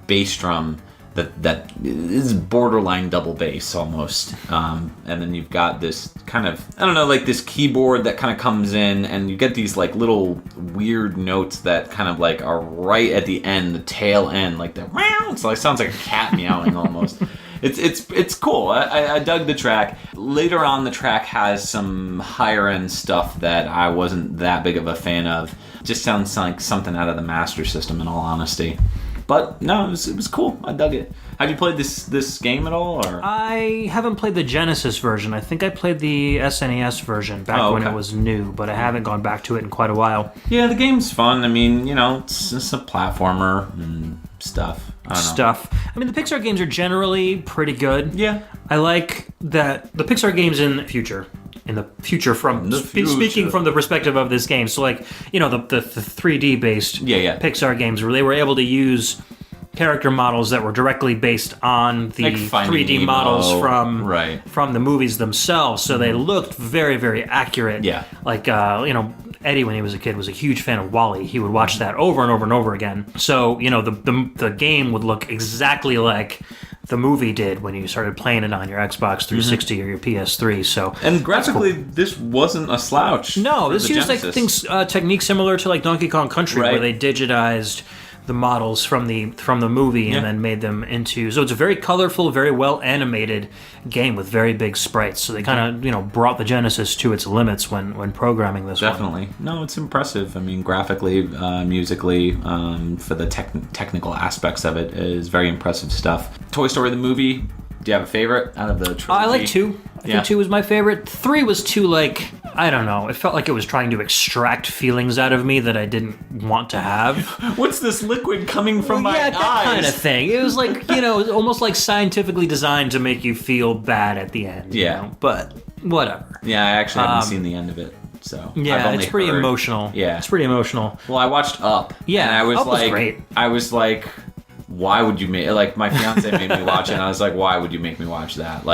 bass drum that is borderline double bass almost. And then you've got this kind of, I don't know, like this keyboard that kind of comes in, and you get these like little weird notes that kind of like are right at the end, the tail end, like the meow. So it sounds like a cat meowing almost. It's cool. I dug the track. Later on, the track has some higher end stuff that I wasn't that big of a fan of. Just sounds like something out of the Master System, in all honesty. But no, it was cool. I dug it. Have you played this game at all? Or I haven't played the Genesis version. I think I played the SNES version back when it was new, but I haven't gone back to it in quite a while. Yeah, the game's fun. I mean, you know, it's a platformer and stuff. I don't know. I mean, the Pixar games are generally pretty good. Yeah. I like that the Pixar games in the future speaking from the perspective of this game. So like, you know, the 3D based Pixar games where they were able to use character models that were directly based on the like 3D models from the movies themselves. So they looked very, very accurate. Yeah. Like, you know, Eddie, when he was a kid, was a huge fan of WALL-E. He would watch that over and over and over again. So, the game would look exactly like the movie did when you started playing it on your Xbox 360 or your PS3. So, and graphically, this wasn't a slouch. No, this used Genesis. techniques similar to like Donkey Kong Country, where they digitized the models from the movie and then made them into. So it's a very colorful, very well animated game with very big sprites. So they kind of brought the Genesis to its limits when programming this. Definitely. No, it's impressive. I mean, graphically, musically, for the technical aspects of it, is very impressive stuff. Toy Story the movie. Do you have a favorite out of the trilogy? I like 2. I think 2 was my favorite. 3 was too, I don't know. It felt like it was trying to extract feelings out of me that I didn't want to have. What's this liquid coming from my eyes? That kind of thing. It was almost like scientifically designed to make you feel bad at the end. Yeah. But whatever. Yeah, I actually haven't seen the end of it. So yeah, it's pretty emotional. Yeah. It's pretty emotional. Well, I watched Up. Yeah, and I was Up was great. I was like, why would you make... my fiance made me watch it, and I was like, why would you make me watch that?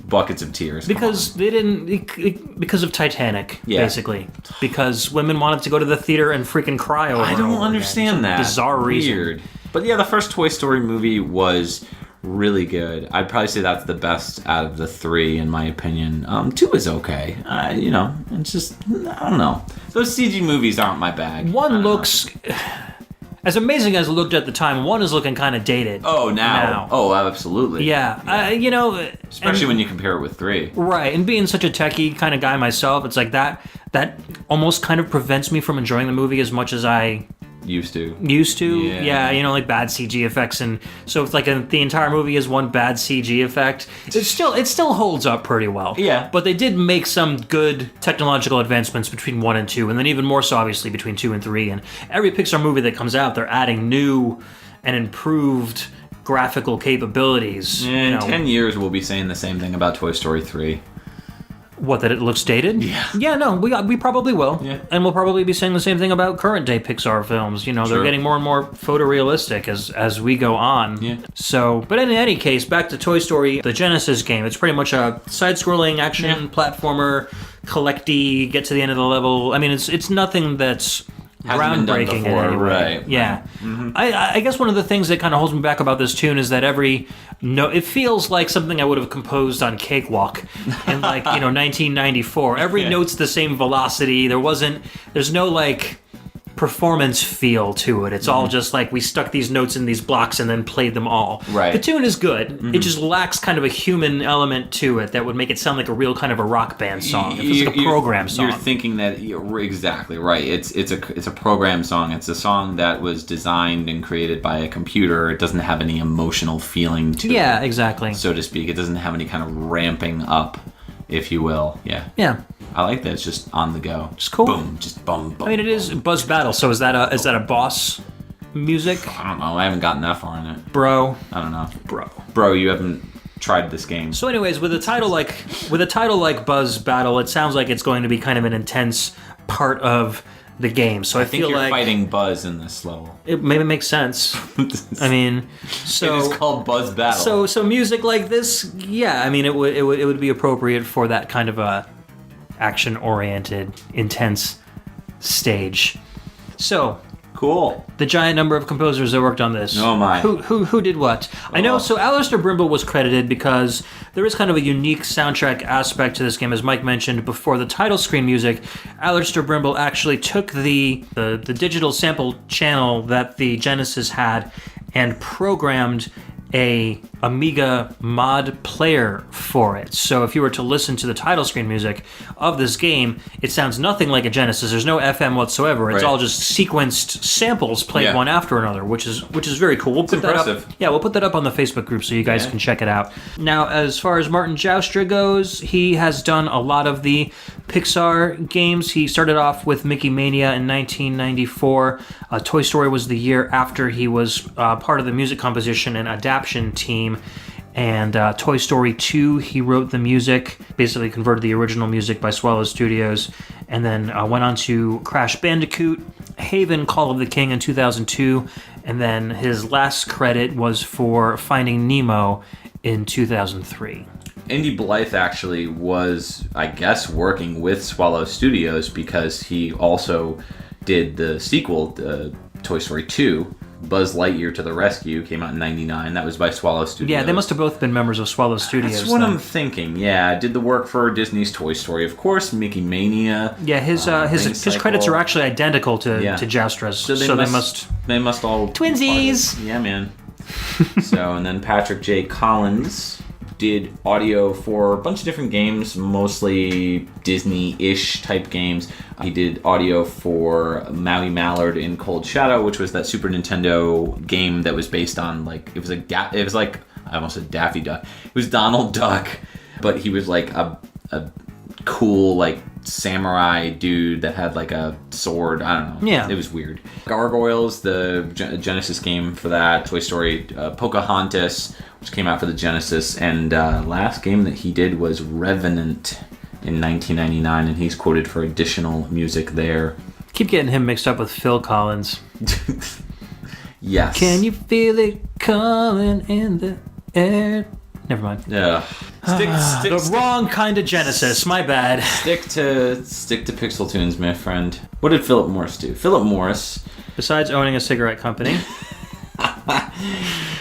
Buckets of tears. Because they didn't... Because of Titanic, basically. Because women wanted to go to the theater and freaking cry over it. I don't understand that. Bizarre reason. Weird. But yeah, the first Toy Story movie was really good. I'd probably say that's the best out of the 3, in my opinion. 2 is okay. It's just... I don't know. Those CG movies aren't my bag. 1 looks... As amazing as it looked at the time, 1 is looking kind of dated. Oh, now. Oh, absolutely. Yeah. Especially when you compare it with 3. Right, and being such a techie kind of guy myself, it's like that almost kind of prevents me from enjoying the movie as much as I used to. Yeah, bad CG effects, and so it's like the entire movie is one bad CG effect. It still holds up pretty well. Yeah. But they did make some good technological advancements between 1 and 2, and then even more so obviously between 2 and 3. And every Pixar movie that comes out, they're adding new and improved graphical capabilities. In 10 years, we'll be saying the same thing about Toy Story 3. What, that it looks dated? Yeah. Yeah, no, we probably will. Yeah. And we'll probably be saying the same thing about current day Pixar films. They're getting more and more photorealistic as we go on. Yeah. So, but in any case, back to Toy Story, the Genesis game. It's pretty much a side-scrolling action platformer, collecty, get to the end of the level. I mean, it's nothing that's groundbreaking in any way. Right. Yeah. Mm-hmm. I guess one of the things that kind of holds me back about this tune is that it feels like something I would have composed on Cakewalk in 1994. Every note's the same velocity. There's no performance feel to it. It's all just we stuck these notes in these blocks and then played them all. Right. The tune is good. It just lacks kind of a human element to it that would make it sound like a real kind of a rock band song. It feels like a program song. You're thinking that you're exactly right. It's a program song. It's a song that was designed and created by a computer. It doesn't have any emotional feeling to it. Yeah, exactly. So to speak. It doesn't have any kind of ramping up, if you will. Yeah. Yeah. I like that. It's just on the go. It's cool. Boom. Just boom, boom. I mean, it is Buzz Battle. So is that a boss music? I don't know. I haven't gotten that far in it. Bro. I don't know. Bro, you haven't tried this game. So anyways, with a title like Buzz Battle, it sounds like it's going to be kind of an intense part of the game. So I think feel you're like fighting Buzz in this level. It maybe makes sense. I mean, so it is called Buzz Battle. So music like this, yeah, I mean, it would be appropriate for that kind of a action-oriented, intense stage. So cool. The giant number of composers that worked on this. Oh my. Who did what? I know, so Alistair Brimble was credited because there is kind of a unique soundtrack aspect to this game. As Mike mentioned before, the title screen music, Alistair Brimble actually took the digital sample channel that the Genesis had and programmed a Amiga mod player for it. So if you were to listen to the title screen music of this game, it sounds nothing like a Genesis. There's no FM whatsoever. It's all just sequenced samples played one after another, which is very cool. We'll put that up. Yeah, we'll put that up on the Facebook group so you guys can check it out. Now, as far as Martin Joustra goes, he has done a lot of the Pixar games. He started off with Mickey Mania in 1994. Toy Story was the year after he was part of the music composition and adaptation team. And Toy Story 2, he wrote the music, basically converted the original music by Swallow Studios, and then went on to Crash Bandicoot, Haven, Call of the King in 2002, and then his last credit was for Finding Nemo in 2003. Andy Blythe actually was, I guess, working with Swallow Studios because he also did the sequel, Toy Story 2. Buzz Lightyear to the Rescue came out in 99. That was by Swallow Studios. Yeah, they must have both been members of Swallow Studios. That's what I'm thinking. Yeah, did the work for Disney's Toy Story, of course, Mickey Mania. Yeah, his credits are actually identical to Jastra's. So they must all twinsies. Yeah, man. So, and then Patrick J. Collins did audio for a bunch of different games, mostly Disney-ish type games. He did audio for Maui Mallard in Cold Shadow, which was that Super Nintendo game that was based on I almost said Daffy Duck. It was Donald Duck, but he was like a cool samurai dude that had a sword. I don't know. Yeah. It was weird. Gargoyles, the Genesis game for that. Toy Story, Pocahontas, which came out for the Genesis. And last game that he did was Revenant in 1999, and he's quoted for additional music there. Keep getting him mixed up with Phil Collins. Yes. Can you feel it coming in the air? Never mind. Yeah. The wrong kind of Genesis. My bad. Stick to PixelTunes, my friend. What did Philip Morris do? Philip Morris, besides owning a cigarette company,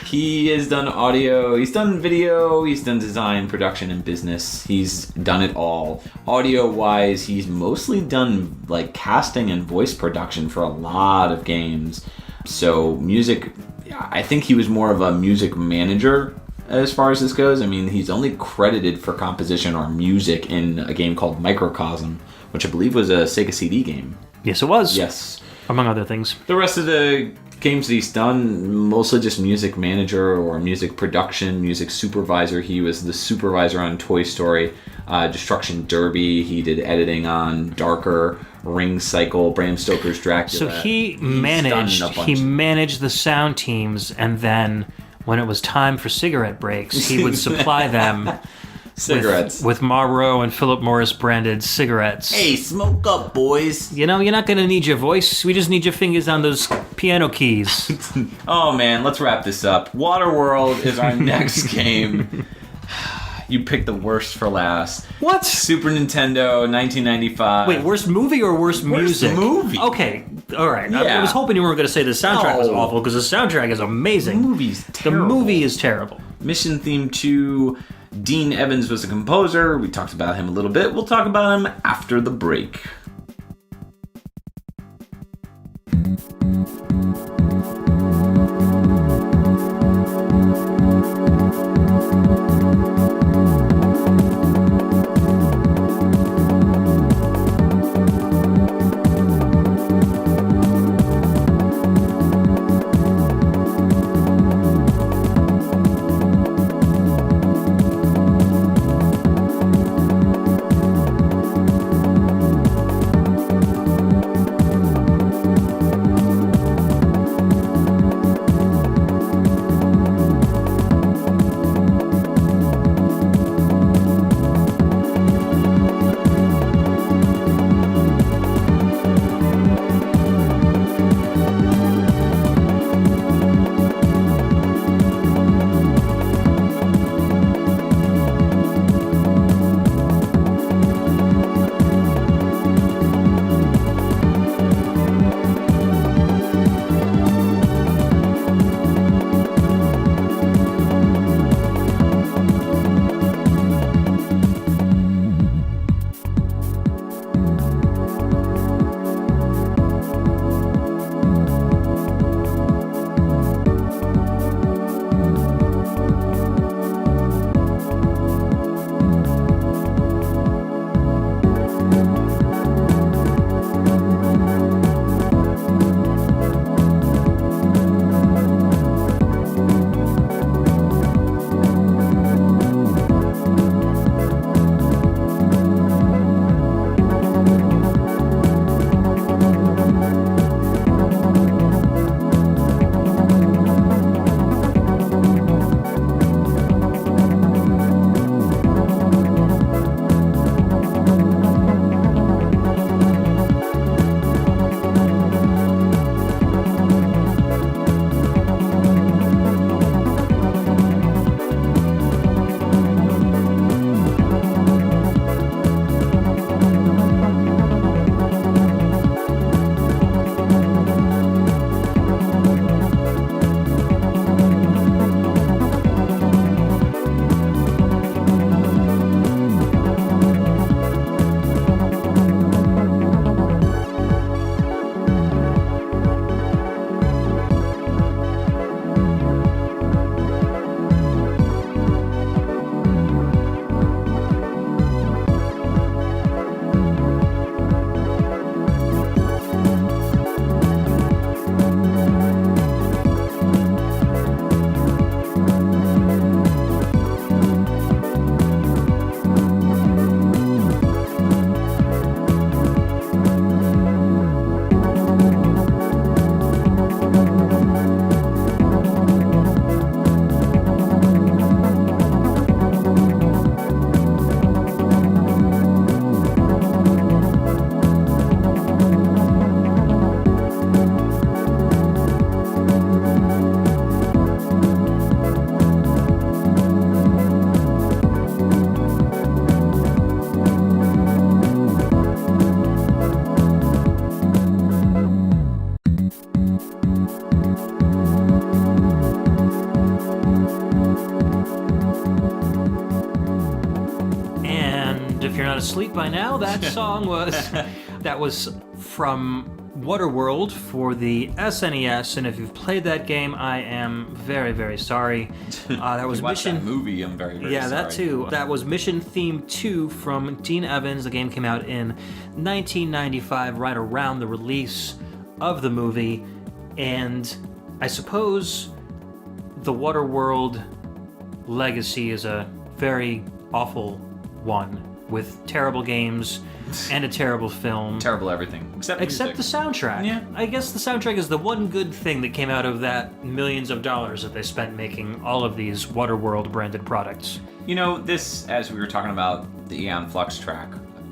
he has done audio, he's done video, he's done design, production, and business. He's done it all. Audio-wise, he's mostly done casting and voice production for a lot of games. So music, I think he was more of a music manager as far as this goes. I mean, he's only credited for composition or music in a game called Microcosm, which I believe was a Sega CD game. Yes, it was. Yes. Among other things. The rest of the games that he's done, mostly just music manager or music production, music supervisor. He was the supervisor on Toy Story, Destruction Derby. He did editing on Darker, Ring Cycle, Bram Stoker's Dracula. So he managed the sound teams, and then when it was time for cigarette breaks, he would supply them cigarettes with Marlboro and Philip Morris branded cigarettes. Hey, smoke up, boys. You know, you're not going to need your voice. We just need your fingers on those piano keys. Oh, man, let's wrap this up. Waterworld is our next game. You picked the worst for last. What? Super Nintendo, 1995. Wait, worst movie or worst music? Worst movie. Okay, all right. Yeah. I was hoping you weren't going to say the soundtrack was awful, because the soundtrack is amazing. The movie's terrible. The movie is terrible. Mission Theme 2, Dean Evans was the composer. We talked about him a little bit. We'll talk about him after the break. And if you're not asleep by now, that song was from Waterworld for the SNES, and if you've played that game, I am very, very sorry. That was Mission... that movie, I'm very, very sorry. Yeah, that too. That was Mission Theme 2 from Dean Evans. The game came out in 1995, right around the release of the movie, and I suppose the Waterworld legacy is a very awful one, with terrible games and a terrible film. Terrible everything. Except the soundtrack. Yeah. I guess the soundtrack is the one good thing that came out of that millions of dollars that they spent making all of these Waterworld branded products. You know, this, as we were talking about the Aeon Flux track,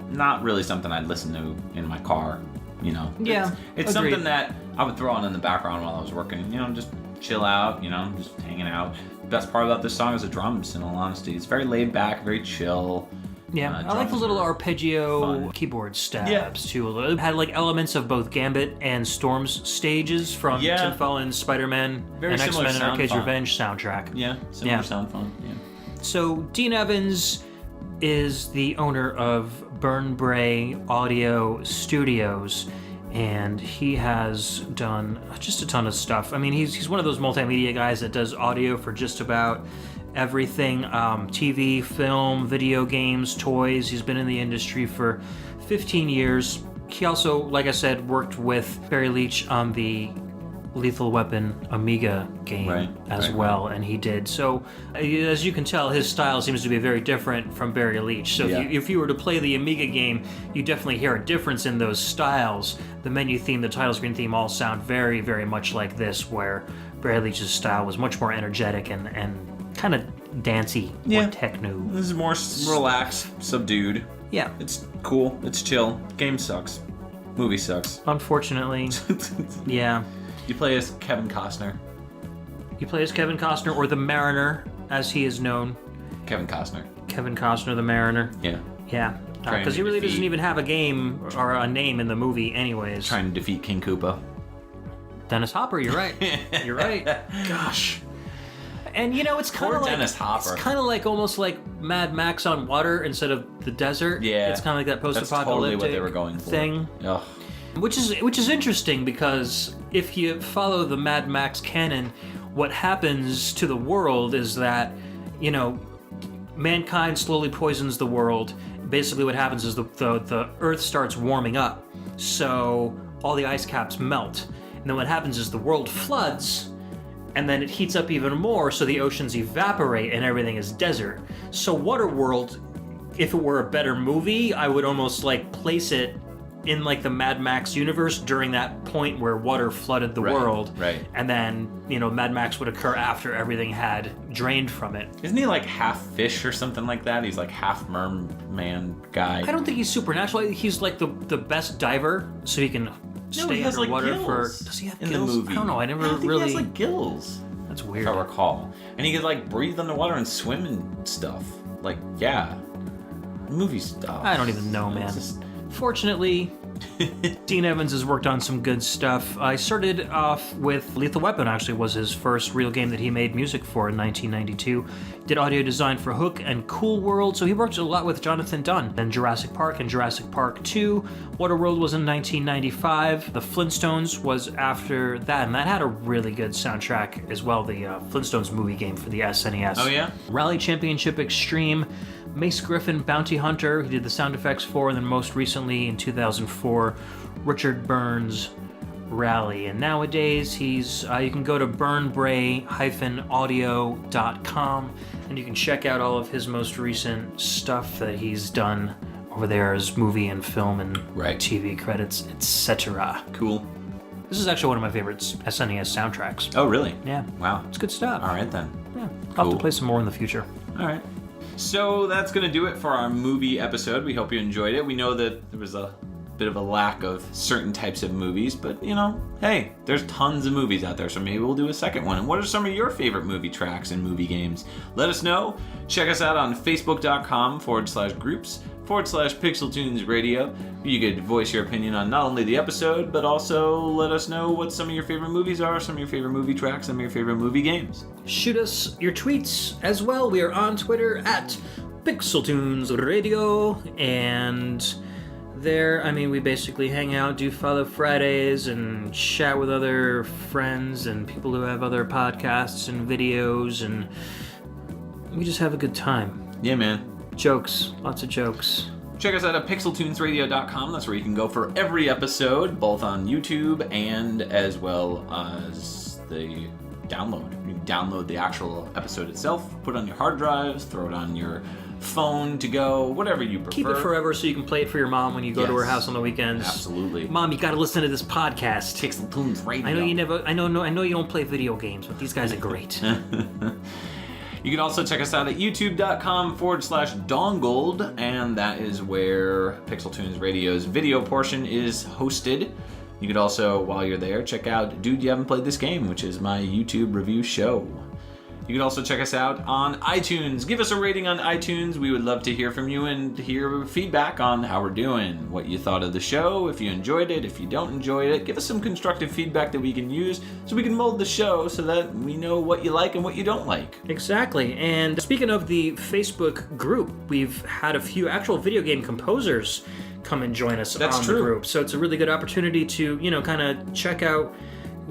not really something I'd listen to in my car, you know. Yeah, It's agreed. something that I would throw on in the background while I was working, you know, just chill out, you know, just hanging out. Best part about this song is the drums, in all honesty. It's very laid back, very chill. Yeah, I like the little arpeggio fun. Keyboard stabs too. It had like elements of both Gambit and Storm's stages from Tim Fallon's Spider-Man Very and similar X-Men and sound Arcade's font. Revenge soundtrack. Yeah, similar sound fun. Yeah. So Dean Evans is the owner of Burn Bray Audio Studios, and he has done just a ton of stuff. I mean, he's one of those multimedia guys that does audio for just about everything, TV, film, video games, toys. He's been in the industry for 15 years. He also, like I said, worked with Barry Leitch on the Lethal Weapon Amiga game as well, and he did. So, as you can tell, his style seems to be very different from Barry Leitch. So if you were to play the Amiga game, you definitely hear a difference in those styles. The menu theme, the title screen theme all sound very, very much like this, where Barry Leitch's style was much more energetic and kind of dancey, more techno. This is more relaxed, subdued. Yeah. It's cool. It's chill. Game sucks. Movie sucks. Unfortunately. Yeah. You play as Kevin Costner. You play as Kevin Costner, or the Mariner, as he is known. Kevin Costner. Kevin Costner, the Mariner. Yeah. Yeah. Because he really doesn't even have a game or a name in the movie anyways. Trying to defeat King Koopa. Dennis Hopper, you're right. You're right. Gosh. And you know, it's kind of like Dennis Hopper. It's kind of like almost like Mad Max on water instead of the desert. Yeah. It's kind of like that post-apocalyptic That's totally what they were going for. thing. Ugh. Which is interesting, because if you follow the Mad Max canon, what happens to the world is that, you know, mankind slowly poisons the world. Basically what happens is the Earth starts warming up, so all the ice caps melt. And then what happens is the world floods, and then it heats up even more, so the oceans evaporate and everything is desert. So Waterworld, if it were a better movie, I would almost like place it in like the Mad Max universe during that point where water flooded the world. Right. And then, you know, Mad Max would occur after everything had drained from it. Isn't he like half fish or something like that? He's like half merman guy. I don't think he's supernatural. He's like the best diver, so he can stay underwater for. Does he have in gills? the movie? I don't know. I never I think really. He has like gills. That's weird. If I recall. And he could like breathe underwater and swim and stuff. Like, yeah. Movie stuff. I don't even know, man. Just... Fortunately, Dean Evans has worked on some good stuff. I started off with Lethal Weapon, actually, was his first real game that he made music for in 1992. Did audio design for Hook and Cool World, so he worked a lot with Jonathan Dunn. And Jurassic Park and Jurassic Park 2. Waterworld was in 1995. The Flintstones was after that, and that had a really good soundtrack as well, the Flintstones movie game for the SNES. Oh, yeah? Rally Championship Extreme. Mace Griffin, Bounty Hunter, he did the sound effects for, and then most recently in 2004, Richard Burns Rally. And nowadays he's you can go to burnbray-audio.com and you can check out all of his most recent stuff that he's done over there as movie and film and TV credits, etc. Cool. This is actually one of my favorite SNES soundtracks. Oh, really? Yeah. Wow. It's good stuff. All right, then. Yeah. I'll have to play some more in the future. All right. So that's going to do it for our movie episode. We hope you enjoyed it. We know that there was a bit of a lack of certain types of movies, but, you know, hey, there's tons of movies out there, so maybe we'll do a second one. And what are some of your favorite movie tracks and movie games? Let us know. Check us out on facebook.com/groups/PixelTunes Radio. You could voice your opinion on not only the episode, but also let us know what some of your favorite movies are, some of your favorite movie tracks, some of your favorite movie games. Shoot us your tweets as well. We are on Twitter at PixelTunes Radio, and there, I mean, we basically hang out, do Follow Fridays, and chat with other friends and people who have other podcasts and videos, and we just have a good time. Yeah, man. Jokes. Lots of jokes. Check us out at pixeltunesradio.com. That's where you can go for every episode, both on YouTube and as well as the download. You can download the actual episode itself, put it on your hard drives, throw it on your phone to go, whatever you prefer. Keep it forever so you can play it for your mom when you go to her house on the weekends. Absolutely. Mom, you got to listen to this podcast. PixelTunes Radio. I know you don't play video games, but these guys are great. You can also check us out at youtube.com/dongold, and that is where PixelTunes Radio's video portion is hosted. You could also, while you're there, check out Dude, You Haven't Played This Game, which is my YouTube review show. You can also check us out on iTunes. Give us a rating on iTunes. We would love to hear from you and hear feedback on how we're doing, what you thought of the show, if you enjoyed it, if you don't enjoy it. Give us some constructive feedback that we can use so we can mold the show so that we know what you like and what you don't like. Exactly. And speaking of the Facebook group, we've had a few actual video game composers come and join us on the group. So it's a really good opportunity to, kind of check out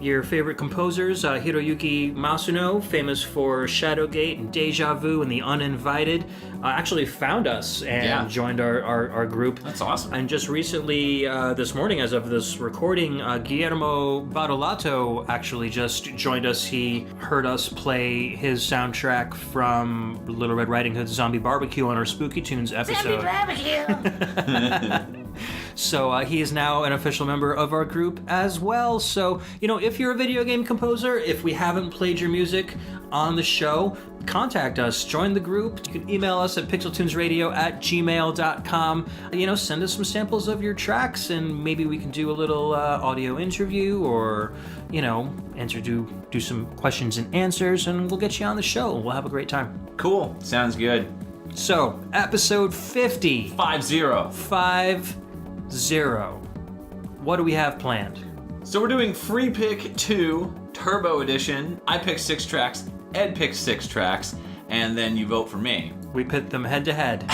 your favorite composers. Hiroyuki Masuno, famous for Shadowgate and Deja Vu and The Uninvited, actually found us and joined our group. That's awesome. And just recently, this morning, as of this recording, Guillermo Badolato actually just joined us. He heard us play his soundtrack from Little Red Riding Hood's Zombie Barbecue on our Spooky Tunes episode. Zombie barbecue! So he is now an official member of our group as well. So, if you're a video game composer, if we haven't played your music on the show, contact us, join the group. You can email us at pixeltunesradio@gmail.com. Send us some samples of your tracks, and maybe we can do a little audio interview, or, do some questions and answers, and we'll get you on the show. We'll have a great time. Cool. Sounds good. So, episode 50. 50. 50. What do we have planned? So we're doing Free Pick 2 Turbo Edition. I picked 6 tracks, Ed picked 6 tracks, and then you vote for me. We pit them head to head.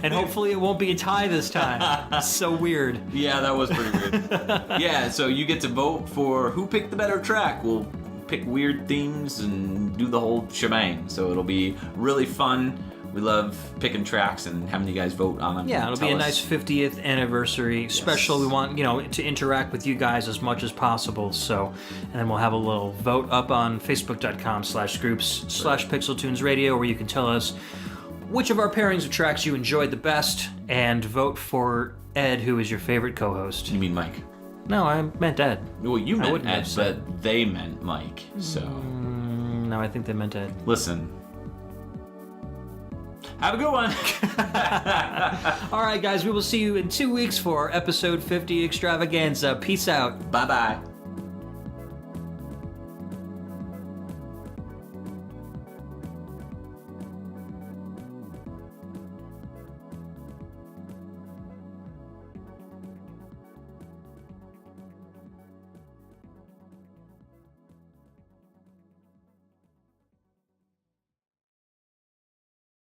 And hopefully it won't be a tie this time. So weird. Yeah, that was pretty weird. Yeah, so you get to vote for who picked the better track. We'll pick weird themes and do the whole shebang. So it'll be really fun. We love picking tracks and having you guys vote on them. Yeah, it'll be a nice 50th anniversary special. We want, to interact with you guys as much as possible. So, and then we'll have a little vote up on facebook.com/groups/PixelTunesRadio, where you can tell us which of our pairings of tracks you enjoyed the best, and vote for Ed, who is your favorite co-host. You mean Mike? No, I meant Ed. Well, you meant Ed, but they meant Mike, so... No, I think they meant Ed. Listen. Have a good one. All right, guys, we will see you in 2 weeks for episode 50 extravaganza. Peace out. Bye-bye.